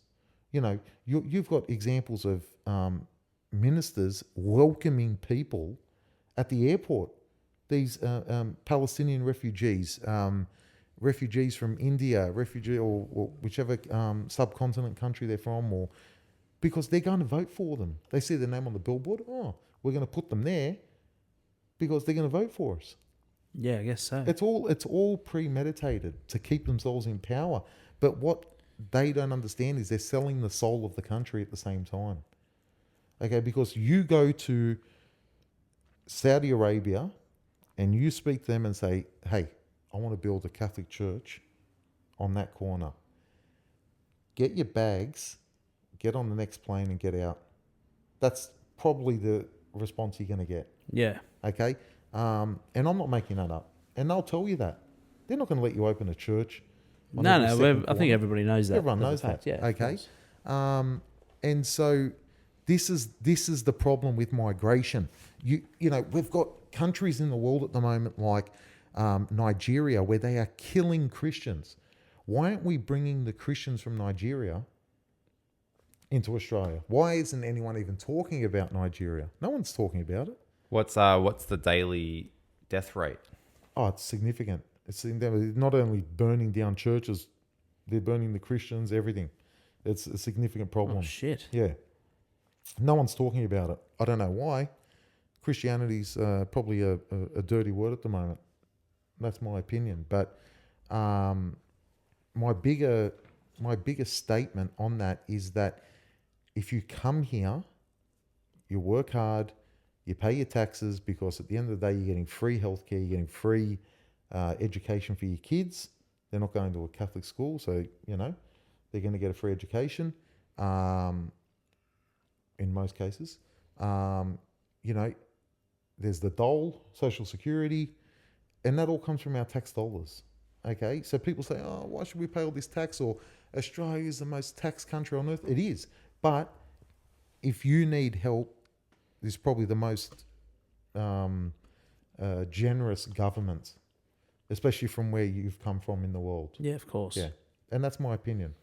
S3: You've got examples of ministers welcoming people at the airport. These Palestinian refugees, refugees from India, or whichever subcontinent country they're from, or because they're going to vote for them. They see their name on the billboard. Oh, we're going to put them there because they're going to vote for us.
S2: Yeah, I guess so.
S3: It's all premeditated to keep themselves in power. But what they don't understand is they're selling the soul of the country at the same time. Okay, because you go to Saudi Arabia and you speak to them and say, hey, I want to build a Catholic church on that corner. Get your bags, get on the next plane and get out. That's probably the response you're going to get.
S2: Yeah.
S3: Okay? And I'm not making that up. And they'll tell you that. They're not going to let you open a church.
S2: No, I think everybody knows that.
S3: Everyone knows that.
S2: Yeah.
S3: Okay? And so this is the problem with migration. We've got countries in the world at the moment like Nigeria where they are killing Christians. Why aren't we bringing the Christians from Nigeria into Australia? Why isn't anyone even talking about Nigeria? No one's talking about it.
S1: What's the daily death rate?
S3: Oh, it's significant. It's not only burning down churches, they're burning the Christians, everything. It's a significant problem.
S2: Oh, shit.
S3: Yeah. No one's talking about it. I don't know why. Christianity's probably a dirty word at the moment. That's my opinion. But my biggest statement on that is that if you come here, you work hard, you pay your taxes, because at the end of the day, you're getting free healthcare, you're getting free education for your kids. They're not going to a Catholic school, so, they're going to get a free education in most cases. There's the dole, Social Security, and that all comes from our tax dollars. Okay, so people say, oh, why should we pay all this tax? Or Australia is the most taxed country on earth. It is. But if you need help, this is probably the most generous government, especially from where you've come from in the world.
S2: Yeah, of course.
S3: Yeah, and that's my opinion.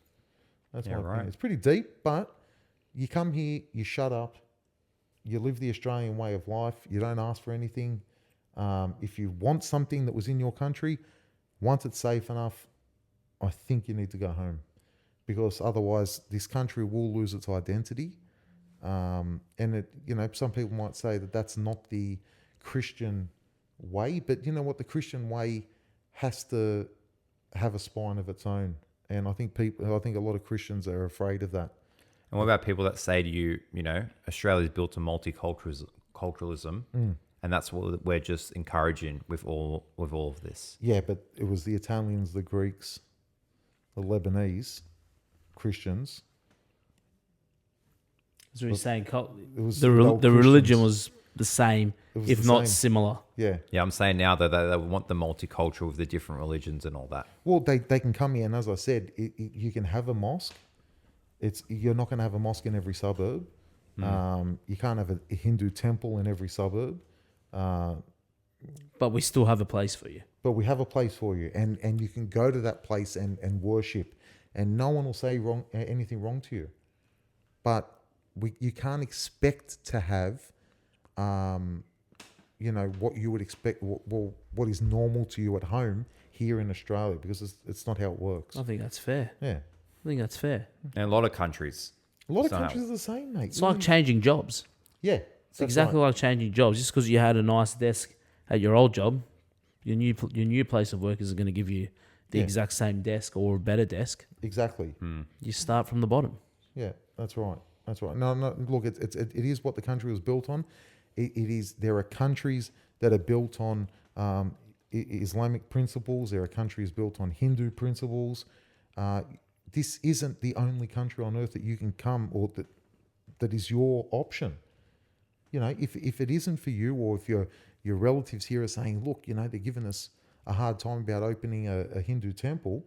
S3: That's my
S1: right.
S3: opinion. It's pretty deep, but you come here, you shut up, you live the Australian way of life, you don't ask for anything. If you want something that was in your country, once it's safe enough, I think you need to go home, because otherwise this country will lose its identity. And some people might say that that's not the Christian way, but you know what? The Christian way has to have a spine of its own. And I think a lot of Christians are afraid of that.
S1: And what about people that say to you, Australia's built on multiculturalism, and that's what we're just encouraging with all of this?
S3: Yeah, but it was the Italians, the Greeks, the Lebanese Christians.
S2: So you're saying
S3: was
S2: the
S3: old
S2: religion
S3: Christians.
S2: was the same,
S3: It was
S2: if
S3: the
S2: not
S3: same.
S2: similar.
S3: Yeah.
S1: Yeah, I'm saying now that they want the multicultural with the different religions and all that.
S3: Well, they can come here, and as I said, you can have a mosque. You're not going to have a mosque in every suburb. You can't have a Hindu temple in every suburb.
S2: But we still have a place for you.
S3: But we have a place for you, and you can go to that place and worship, and no one will say anything wrong to you. but you can't expect to have, what you would expect, what is normal to you at home here in Australia, because it's not how it works.
S2: I think that's fair.
S3: Yeah.
S2: I think that's fair.
S1: And a lot of countries.
S3: A lot of
S1: So how-
S3: countries are the same, mate.
S2: It's like changing jobs.
S3: Yeah.
S2: It's exactly like changing jobs. Just because you had a nice desk at your old job, your new place of work isn't going to give you the
S3: Yeah.
S2: exact same desk or a better desk.
S3: Exactly.
S2: You start from the bottom.
S3: Yeah, that's right. That's right. No, look, it is what the country was built on. It is. There are countries that are built on Islamic principles. There are countries built on Hindu principles. This isn't the only country on earth that you can come, or that is your option. If it isn't for you, or if your relatives here are saying, look, they're giving us a hard time about opening a Hindu temple,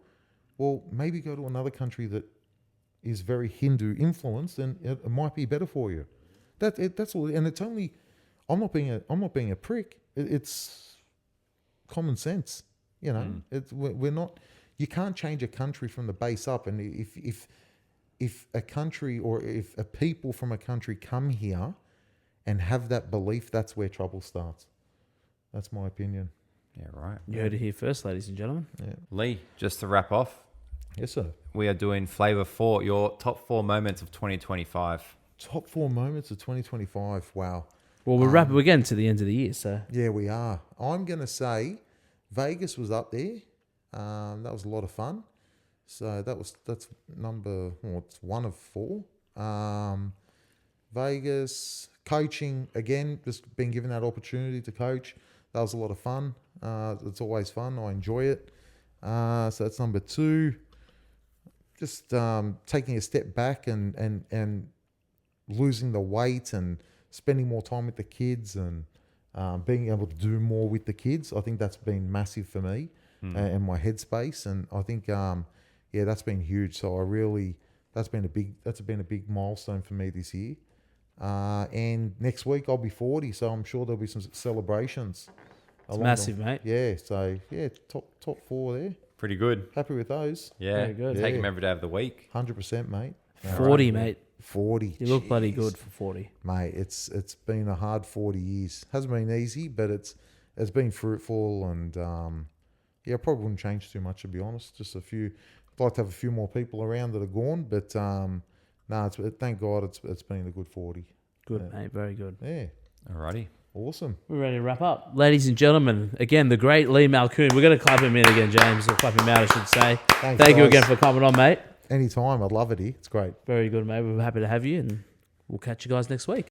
S3: well, maybe go to another country that is very Hindu influenced, and it might be better for you. That's all. And it's only, I'm not being a prick. It's common sense. We're not. You can't change a country from the base up. And if a country, or if a people from a country come here and have that belief, that's where trouble starts. That's my opinion.
S1: Yeah, right.
S2: You heard it here first, ladies and gentlemen.
S3: Yeah.
S1: Lee, just to wrap off,
S3: Yes, sir.
S1: we are doing Flaeva 4, your top 4 moments of 2025.
S3: Top 4 moments of 2025. Wow.
S2: Well, we're getting to the end of the year, so
S3: Yeah, we are. I'm going to say Vegas was up there. That was a lot of fun. So that's number, it's 1 of 4. Vegas, coaching, again, just being given that opportunity to coach. That was a lot of fun. It's always fun. I enjoy it. So that's number 2. Just taking a step back and losing the weight and spending more time with the kids, and being able to do more with the kids. I think that's been massive for me and my headspace. And I think, that's been huge. So that's been a big milestone for me this year. And next week I'll be 40, so I'm sure there'll be some celebrations.
S2: it's massive, mate.
S3: Yeah. So top 4 there.
S1: Pretty good.
S3: Happy with those.
S1: Yeah.
S2: Very good.
S1: Take
S3: Yeah.
S1: them every day of the week.
S3: 100%, mate.
S2: 40, mate.
S3: 40.
S2: You look bloody
S3: Jeez.
S2: good for 40.
S3: Mate, it's been a hard 40 years. Hasn't been easy, but it's been fruitful, and I probably wouldn't change too much, to be honest. Just I'd like to have a few more people around that are gone, but thank God it's been a good 40.
S2: Good, mate. Very good.
S3: Yeah,
S1: Alrighty.
S3: awesome.
S2: We're ready to wrap up. Ladies and gentlemen, again, the great Lee Malkoun. We're going to clap him in again, James. Or clap him out, I should say.
S3: Thanks,
S2: Thank you
S3: guys.
S2: again for coming on, mate.
S3: Anytime, I'd love it here. It's great.
S2: Very good, mate. We're happy to have you, and we'll catch you guys next week.